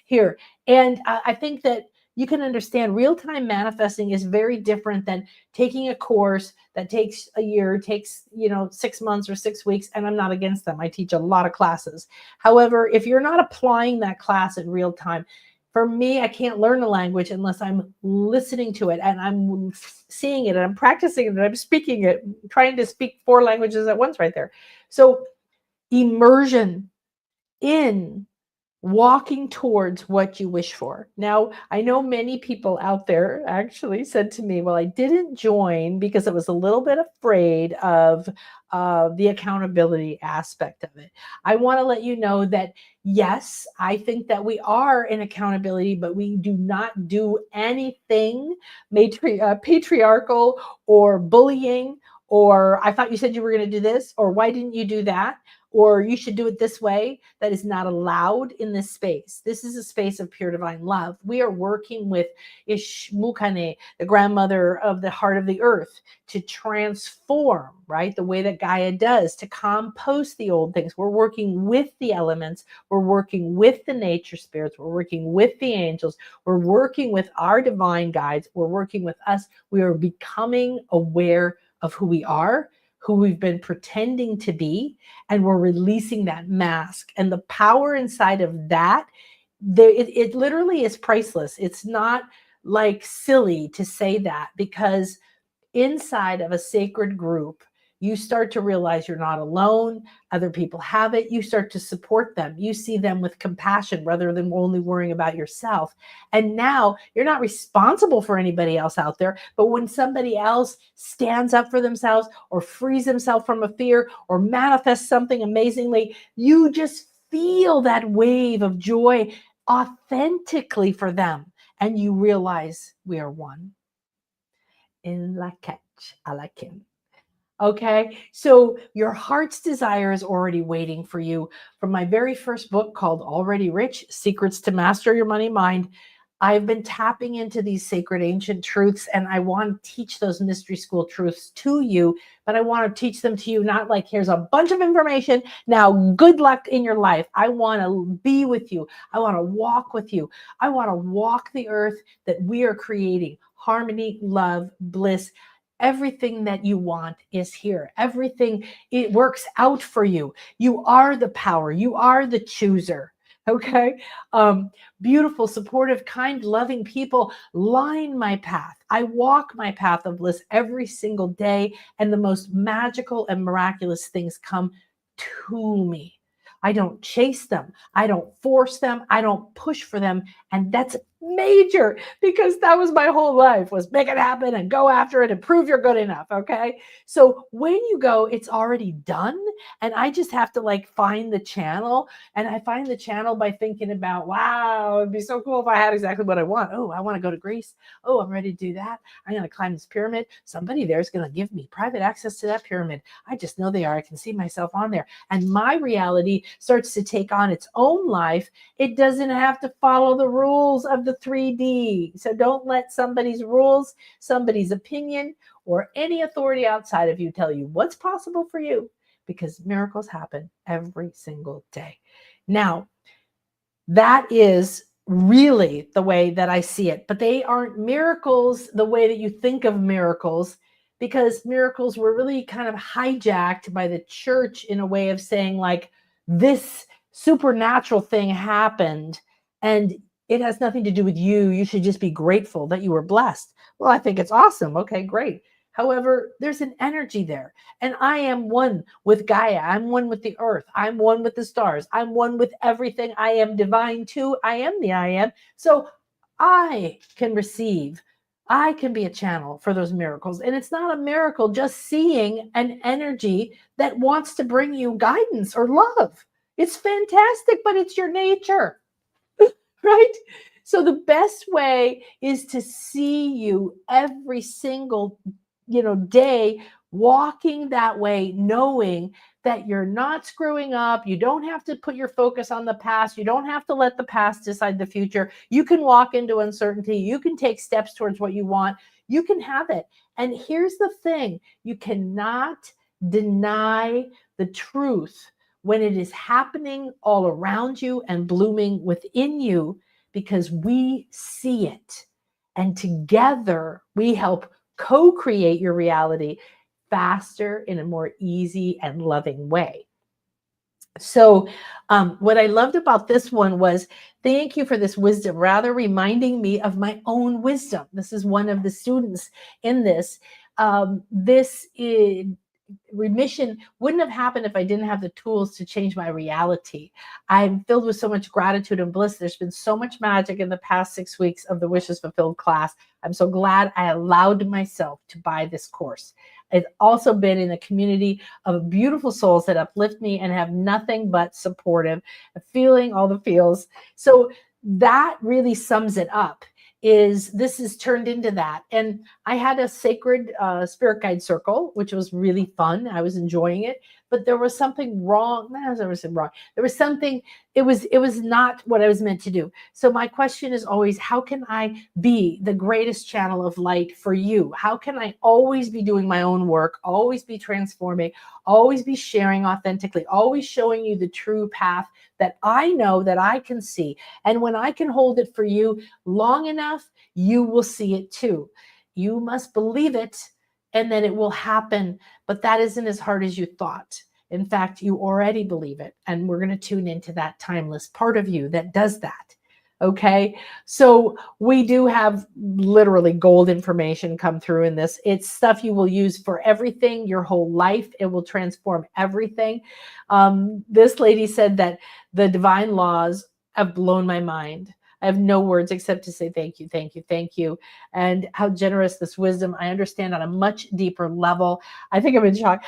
here. And I think that you can understand real-time manifesting is very different than taking a course that takes a year, takes 6 months or 6 weeks, and I'm not against them. I teach a lot of classes. However, if you're not applying that class in real time, For me, I can't learn a language unless I'm listening to it and I'm seeing it and I'm practicing it and I'm speaking it, trying to speak 4 languages at once right there. So immersion in walking towards what you wish for. Now, I know many people out there actually said to me, well, I didn't join because I was a little bit afraid of the accountability aspect of it. I want to let you know that, yes, I think that we are in accountability, but we do not do anything patriarchal or bullying, or I thought you said you were going to do this, or why didn't you do that? Or you should do it this way. That is not allowed in this space. This is a space of pure divine love. We are working with Ishmukane, the grandmother of the heart of the earth, to transform, right? The way that Gaia does, to compost the old things. We're working with the elements. We're working with the nature spirits. We're working with the angels. We're working with our divine guides. We're working with us. We are becoming aware of who we are, who we've been pretending to be, and we're releasing that mask. And the power inside of that, it literally is priceless. It's not like silly to say that, because inside of a sacred group, you start to realize you're not alone. Other people have it. You start to support them. You see them with compassion rather than only worrying about yourself. And now you're not responsible for anybody else out there. But when somebody else stands up for themselves or frees themselves from a fear or manifests something amazingly, you just feel that wave of joy authentically for them. And you realize we are one. In la catch, a la Kim. Okay, so your heart's desire is already waiting for you. From my very first book called Already Rich, Secrets to Master Your Money Mind, I've been tapping into these sacred ancient truths, and I want to teach those mystery school truths to you, but I want to teach them to you not like, here's a bunch of information, now good luck in your life. I want to be with you. I want to walk with you. I want to walk the earth that we are creating. Harmony, love, bliss. Everything that you want is here. Everything, it works out for you. You are the power. You are the chooser. Okay. Beautiful, supportive, kind, loving people line my path. I walk my path of bliss every single day, and the most magical and miraculous things come to me. I don't chase them. I don't force them. I don't push for them. And that's major, because that was my whole life, was make it happen and go after it and prove you're good enough. Okay. So when you go, it's already done. And I just have to like find the channel. And I find the channel by thinking about, wow, it'd be so cool if I had exactly what I want. Oh, I want to go to Greece. Oh, I'm ready to do that. I'm going to climb this pyramid. Somebody there is going to give me private access to that pyramid. I just know they are. I can see myself on there. And my reality starts to take on its own life. It doesn't have to follow the rules of the 3D. So don't let somebody's rules, somebody's opinion, or any authority outside of you tell you what's possible for you, because miracles happen every single day. Now, that is really the way that I see it, but they aren't miracles the way that you think of miracles, because miracles were really kind of hijacked by the church in a way of saying like, this supernatural thing happened and it has nothing to do with you. You should just be grateful that you were blessed. Well, I think it's awesome. Okay, great. However, there's an energy there. And I am one with Gaia. I'm one with the earth. I'm one with the stars. I'm one with everything. I am divine too. I am the I am. So I can receive. I can be a channel for those miracles. And it's not a miracle just seeing an energy that wants to bring you guidance or love. It's fantastic, but it's your nature, right? So the best way is to see you every single day, walking that way, knowing that you're not screwing up. You don't have to put your focus on the past. You don't have to let the past decide the future. You can walk into uncertainty. You can take steps towards what you want. You can have it. And here's the thing, you cannot deny the truth when it is happening all around you and blooming within you, because we see it. And together we help co-create your reality faster, in a more easy and loving way. So, what I loved about this one was thank you for this wisdom, rather reminding me of my own wisdom. This is one of the students in this. This is, remission wouldn't have happened if I didn't have the tools to change my reality. I'm filled with so much gratitude and bliss. There's been so much magic in the past 6 weeks of the Wishes Fulfilled class. I'm so glad I allowed myself to buy this course. It's also been in a community of beautiful souls that uplift me and have nothing but supportive, feeling all the feels. So that really sums it up. Is this is turned into that. And I had a sacred spirit guide circle, which was really fun. I was enjoying it, but there was something wrong. No, there was something wrong. There was something. It was not what I was meant to do. So my question is always, how can I be the greatest channel of light for you? How can I always be doing my own work, always be transforming, always be sharing authentically, always showing you the true path that I know that I can see. And when I can hold it for you long enough, you will see it too. You must believe it, and then it will happen. But that isn't as hard as you thought. In fact, you already believe it. And we're going to tune into that timeless part of you that does that. Okay. So we do have literally gold information come through in this. It's stuff you will use for everything, your whole life. It will transform everything. This lady said that the divine laws have blown my mind. I have no words except to say thank you, thank you, thank you. And how generous this wisdom I understand on a much deeper level. I think I'm in shock.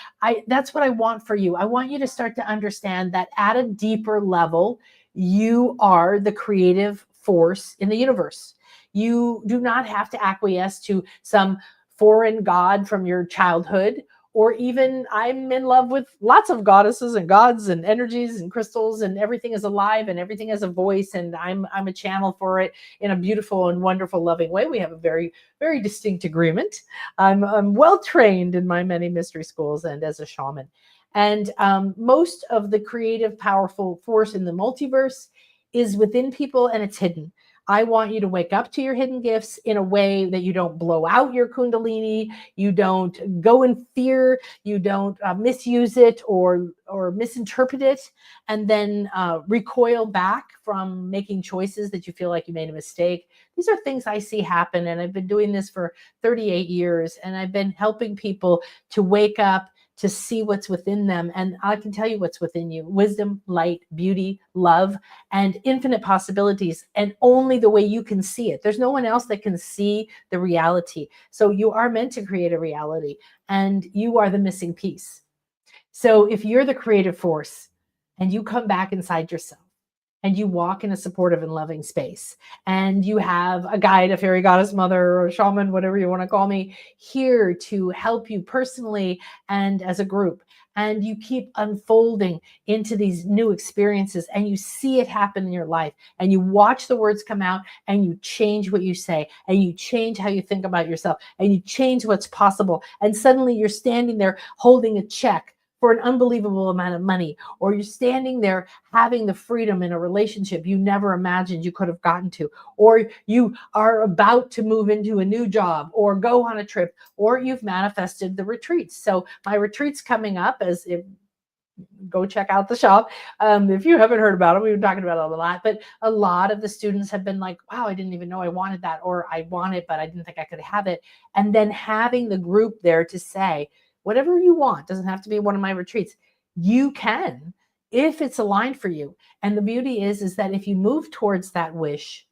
That's what I want for you. I want you to start to understand that at a deeper level, you are the creative force in the universe. You do not have to acquiesce to some foreign god from your childhood, or even I'm in love with lots of goddesses and gods and energies and crystals, and everything is alive and everything has a voice, and I'm a channel for it in a beautiful and wonderful, loving way. We have a very, very distinct agreement. I'm well trained in my many mystery schools and as a shaman. And most of the creative, powerful force in the multiverse is within people, and it's hidden. I want you to wake up to your hidden gifts in a way that you don't blow out your kundalini, you don't go in fear, you don't misuse it or misinterpret it, and then recoil back from making choices that you feel like you made a mistake. These are things I see happen, and I've been doing this for 38 years, and I've been helping people to wake up, to see what's within them. And I can tell you what's within you: wisdom, light, beauty, love, and infinite possibilities. And only the way you can see it. There's no one else that can see the reality. So you are meant to create a reality, and you are the missing piece. So if you're the creative force and you come back inside yourself, and you walk in a supportive and loving space, and you have a guide, a fairy goddess mother, or a shaman, whatever you want to call me, here to help you personally and as a group, and you keep unfolding into these new experiences, and you see it happen in your life, and you watch the words come out, and you change what you say, and you change how you think about yourself, and you change what's possible, and suddenly you're standing there holding a check for an unbelievable amount of money, or you're standing there having the freedom in a relationship you never imagined you could have gotten to, or you are about to move into a new job or go on a trip, or you've manifested the retreats. So my retreat's coming up, as if go check out the shop. If you haven't heard about it, we've been talking about it a lot, but a lot of the students have been like, wow, I didn't even know I wanted that, or I want it, but I didn't think I could have it. And then having the group there to say, whatever you want, doesn't have to be one of my retreats. You can, if it's aligned for you. And the beauty is that if you move towards that wish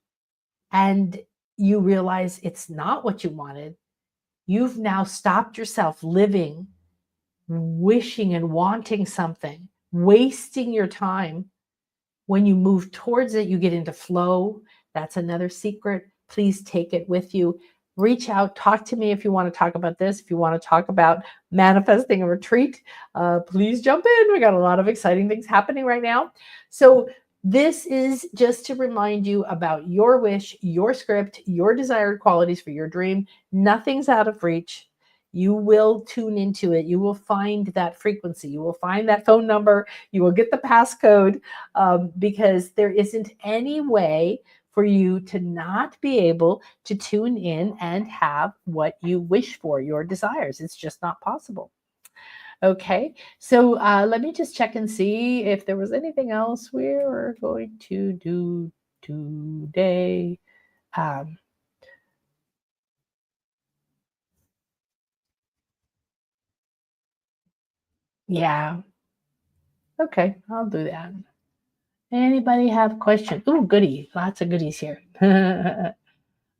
and you realize it's not what you wanted, you've now stopped yourself living, wishing and wanting something, wasting your time. When you move towards it, you get into flow. That's another secret. Please take it with you. Reach out, talk to me if you want to talk about this. If you want to talk about manifesting a retreat, please jump in. We got a lot of exciting things happening right now. So this is just to remind you about your wish, your script, your desired qualities for your dream. Nothing's out of reach. You will tune into it. You will find that frequency. You will find that phone number. You will get the passcode, because there isn't any way for you to not be able to tune in and have what you wish for, your desires. It's just not possible. Okay, so let me just check and see if there was anything else we were going to do today. Um, yeah, okay, I'll do that. Anybody have questions? Ooh, goody, lots of goodies here.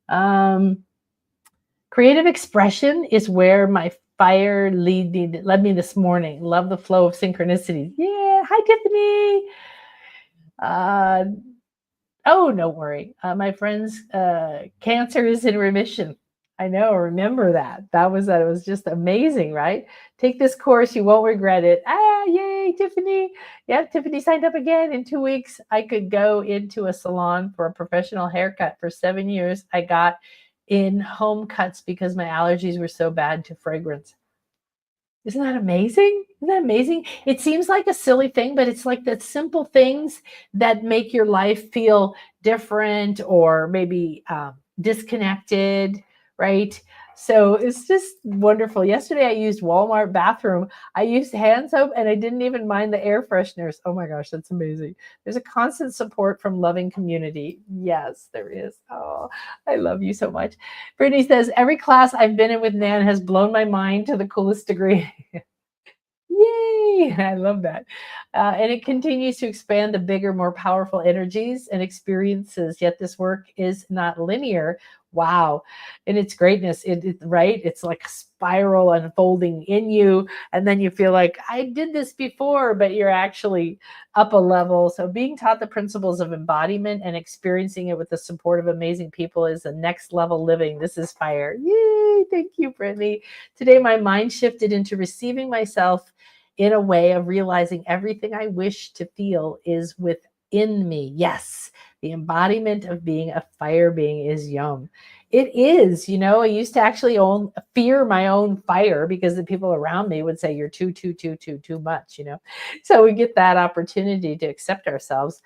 um, Creative expression is where my fire led me this morning. Love the flow of synchronicities. Yeah, hi Tiffany. Uh, Oh, don't worry. My friend's cancer is in remission. I know. Remember that. That was just amazing, right? Take this course, you won't regret it. Ah, yay, Tiffany. Yeah, Tiffany signed up again. In 2 weeks, I could go into a salon for a professional haircut. For 7 years, I got in home cuts because my allergies were so bad to fragrance. Isn't that amazing? Isn't that amazing? It seems like a silly thing, but it's like the simple things that make your life feel different or maybe disconnected, right? So it's just wonderful. Yesterday, I used Walmart bathroom. I used hand soap and I didn't even mind the air fresheners. Oh my gosh, that's amazing. There's a constant support from loving community. Yes, there is. Oh, I love you so much. Brittany says, every class I've been in with Nan has blown my mind to the coolest degree. Yay! I love that. And it continues to expand the bigger, more powerful energies and experiences. Yet this work is not linear. Wow. In its greatness, right? It's like a spiral unfolding in you. And then you feel like, I did this before, but you're actually up a level. So being taught the principles of embodiment and experiencing it with the support of amazing people is the next level living. This is fire. Yay! Thank you, Brittany. Today, my mind shifted into receiving myself in a way of realizing everything I wish to feel is within me. Yes, the embodiment of being a fire being is yum. It is, I used to actually fear my own fire because the people around me would say, you're too much. So we get that opportunity to accept ourselves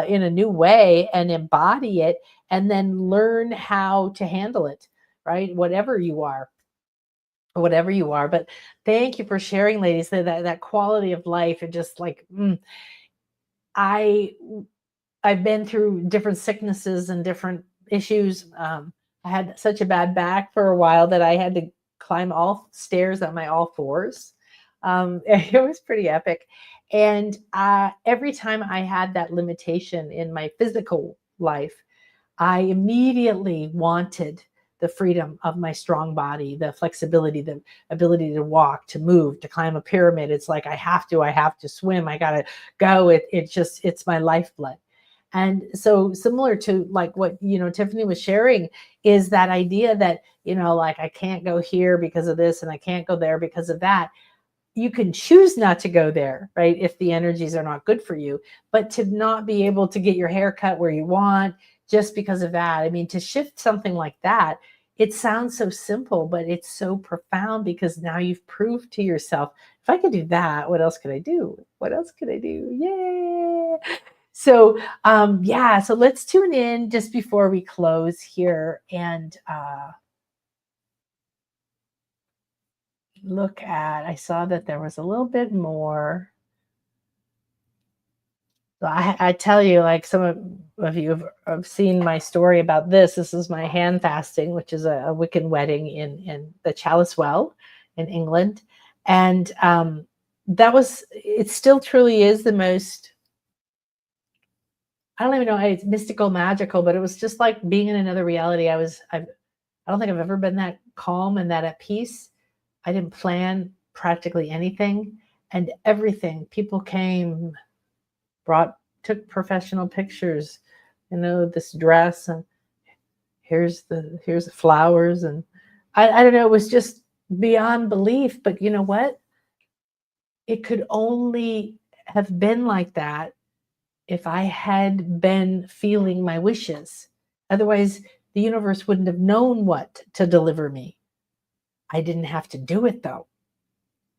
in a new way and embody it and then learn how to handle it, right? Whatever you are. But thank you for sharing, ladies, that quality of life and just like I I've been through different sicknesses and different issues. I had such a bad back for a while that I had to climb all stairs on my all fours. It was pretty epic. And every time I had that limitation in my physical life, I immediately wanted the freedom of my strong body, the flexibility, the ability to walk, to move, to climb a pyramid. It's like I have to swim, I gotta go. It's my lifeblood. And so similar to like what Tiffany was sharing is that idea that like I can't go here because of this and I can't go there because of that. You can choose not to go there, right? If the energies are not good for you, but to not be able to get your hair cut where you want just because of that. I mean, to shift something like that, it sounds so simple, but it's so profound because now you've proved to yourself, if I could do that, what else could I do? What else could I do? Yeah. So, yeah, so let's tune in just before we close here and I saw that there was a little bit more. So I tell you, like some of you have seen my story about this. This is my hand fasting, which is a Wiccan wedding in the Chalice Well in England. And it still truly is the most, I don't even know, it's mystical, magical, but it was just like being in another reality. I don't think I've ever been that calm and that at peace. I didn't plan practically anything and everything. People came, took professional pictures, this dress and here's the flowers. And I don't know, it was just beyond belief. But you know what? It could only have been like that if I had been feeling my wishes. Otherwise, the universe wouldn't have known what to deliver me. I didn't have to do it though.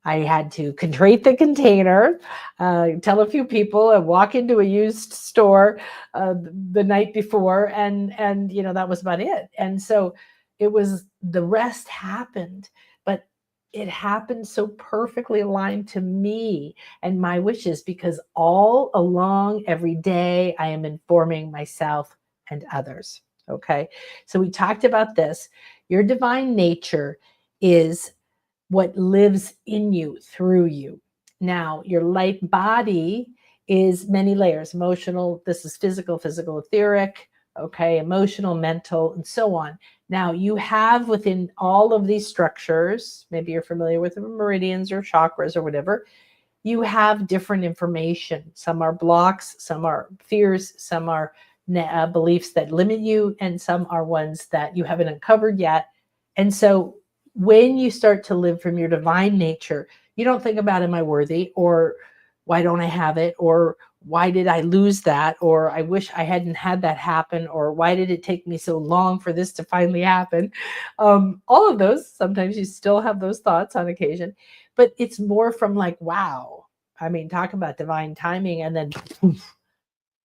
I had to contrate the container, tell a few people, and walk into a used store the night before, and that was about it. And so it was, the rest happened. But it happened so perfectly aligned to me and my wishes, because all along every day I am informing myself and others. Okay. So we talked about this. Your divine nature is what lives in you, through you. Now, your light body is many layers: emotional, this is physical, etheric, okay, emotional, mental, and so on. Now, you have within all of these structures, maybe you're familiar with the meridians or chakras or whatever, you have different information. Some are blocks, some are fears, some are beliefs that limit you, and some are ones that you haven't uncovered yet. And so when you start to live from your divine nature, you don't think about, am I worthy? Or why don't I have it? Or why did I lose that? Or I wish I hadn't had that happen. Or why did it take me so long for this to finally happen? All of those, sometimes you still have those thoughts on occasion, but it's more from like, wow. I mean, talk about divine timing, and then poof,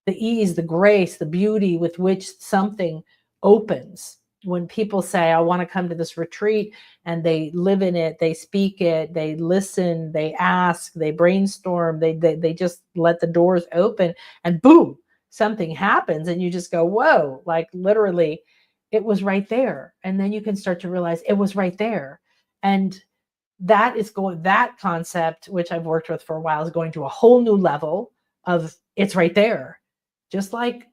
the ease, the grace, the beauty with which something opens. When people say, I want to come to this retreat, and they live in it, they speak it, they listen, they ask, they brainstorm, they just let the doors open, and boom, something happens, and you just go, whoa, like literally, it was right there. And then you can start to realize it was right there. And that concept, which I've worked with for a while, is going to a whole new level of it's right there. Just like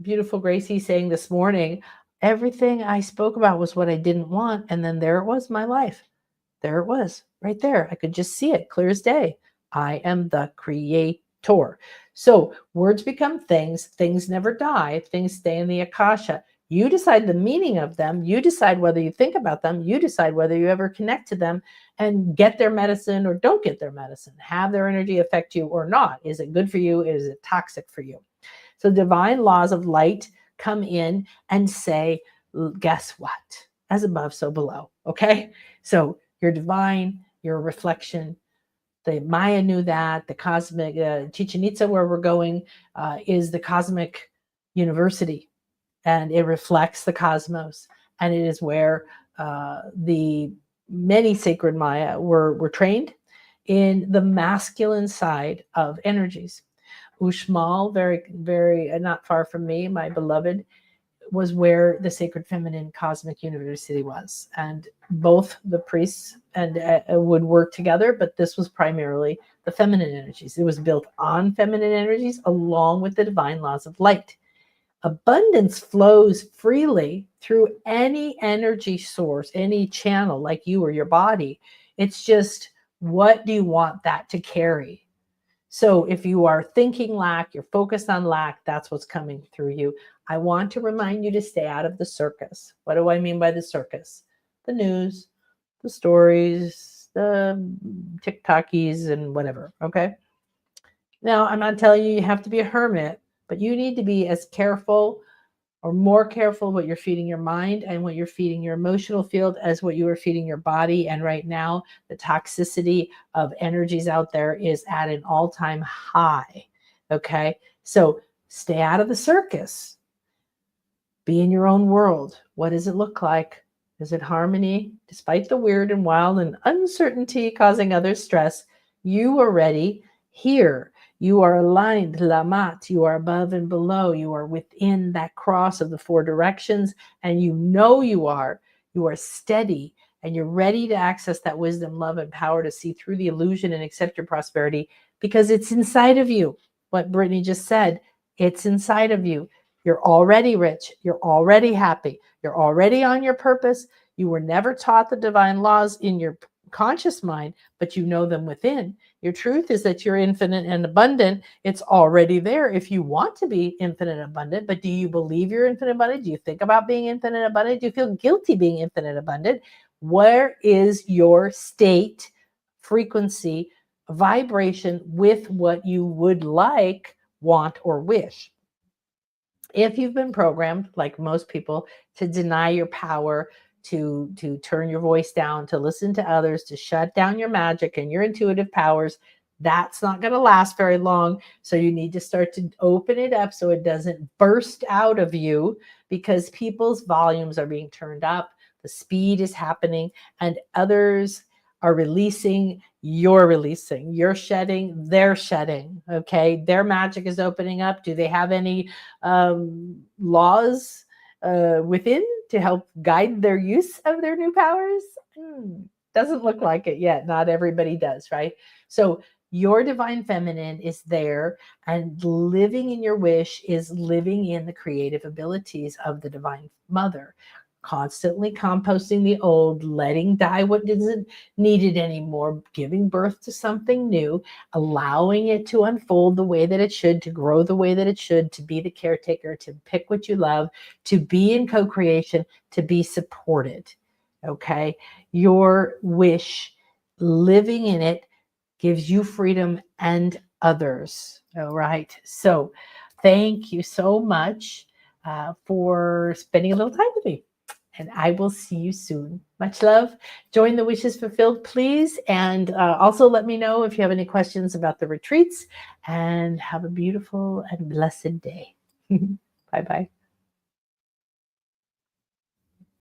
beautiful Gracie saying this morning, everything I spoke about was what I didn't want. And then there it was, my life. There it was, right there. I could just see it clear as day. I am the creator. So words become things. Things never die. Things stay in the Akasha. You decide the meaning of them. You decide whether you think about them. You decide whether you ever connect to them and get their medicine or don't get their medicine. Have their energy affect you or not. Is it good for you? Is it toxic for you? So divine laws of light come in and say, guess what? As above, so below. Okay? So you're divine, you're a reflection. The Maya knew that. The cosmic, Chichen Itza, where we're going, is the cosmic university, and it reflects the cosmos. And it is where the many sacred Maya were trained in the masculine side of energies. Uxmal, very, very not far from me, my beloved, was where the sacred feminine cosmic university was. And both the priests and would work together, but this was primarily the feminine energies. It was built on feminine energies along with the divine laws of light. Abundance flows freely through any energy source, any channel, like you or your body. It's just, what do you want that to carry? So if you are thinking lack, you're focused on lack, that's what's coming through you. I want to remind you to stay out of the circus. What do I mean by the circus? The news, the stories, the TikTokies, and whatever. Okay. Now, I'm not telling you have to be a hermit, but you need to be as careful or more careful what you're feeding your mind and what you're feeding your emotional field as what you are feeding your body. And right now, the toxicity of energies out there is at an all-time high. Okay. So stay out of the circus. Be in your own world. What does it look like? Is it harmony? Despite the weird and wild and uncertainty causing others stress, you are ready here. You are aligned, Lamat. You are above and below. You are within that cross of the four directions, and you know you are. You are steady, and you're ready to access that wisdom, love, and power to see through the illusion and accept your prosperity, because it's inside of you. What Brittany just said, it's inside of you. You're already rich. You're already happy. You're already on your purpose. You were never taught the divine laws in your conscious mind, but you know them within. Your truth is that you're infinite and abundant. It's already there if you want to be infinite and abundant. But do you believe you're infinite abundant? Do you think about being infinite abundant? Do you feel guilty being infinite abundant? Where is your state, frequency, vibration with what you would like, want, or wish? If you've been programmed, like most people, to deny your power, to turn your voice down, to listen to others, to shut down your magic and your intuitive powers, that's not going to last very long. So you need to start to open it up so it doesn't burst out of you, because people's volumes are being turned up. the speed is happening, and others are releasing, you're releasing, you're shedding, they're shedding. Okay, their magic is opening up. Do they have any laws within to help guide their use of their new powers? Doesn't look like it yet. Not everybody does, right? So your divine feminine is there, and living in your wish is living in the creative abilities of the divine mother, constantly composting the old, letting die what isn't needed anymore, giving birth to something new, allowing it to unfold the way that it should, to grow the way that it should, to be the caretaker, to pick what you love, to be in co-creation, to be supported. Okay, your wish, living in it, gives you freedom and others. All right. So thank you so much for spending a little time with me. And I will see you soon. Much love. Join the Wishes Fulfilled, please. And also let me know if you have any questions about the retreats. And have a beautiful and blessed day. Bye-bye.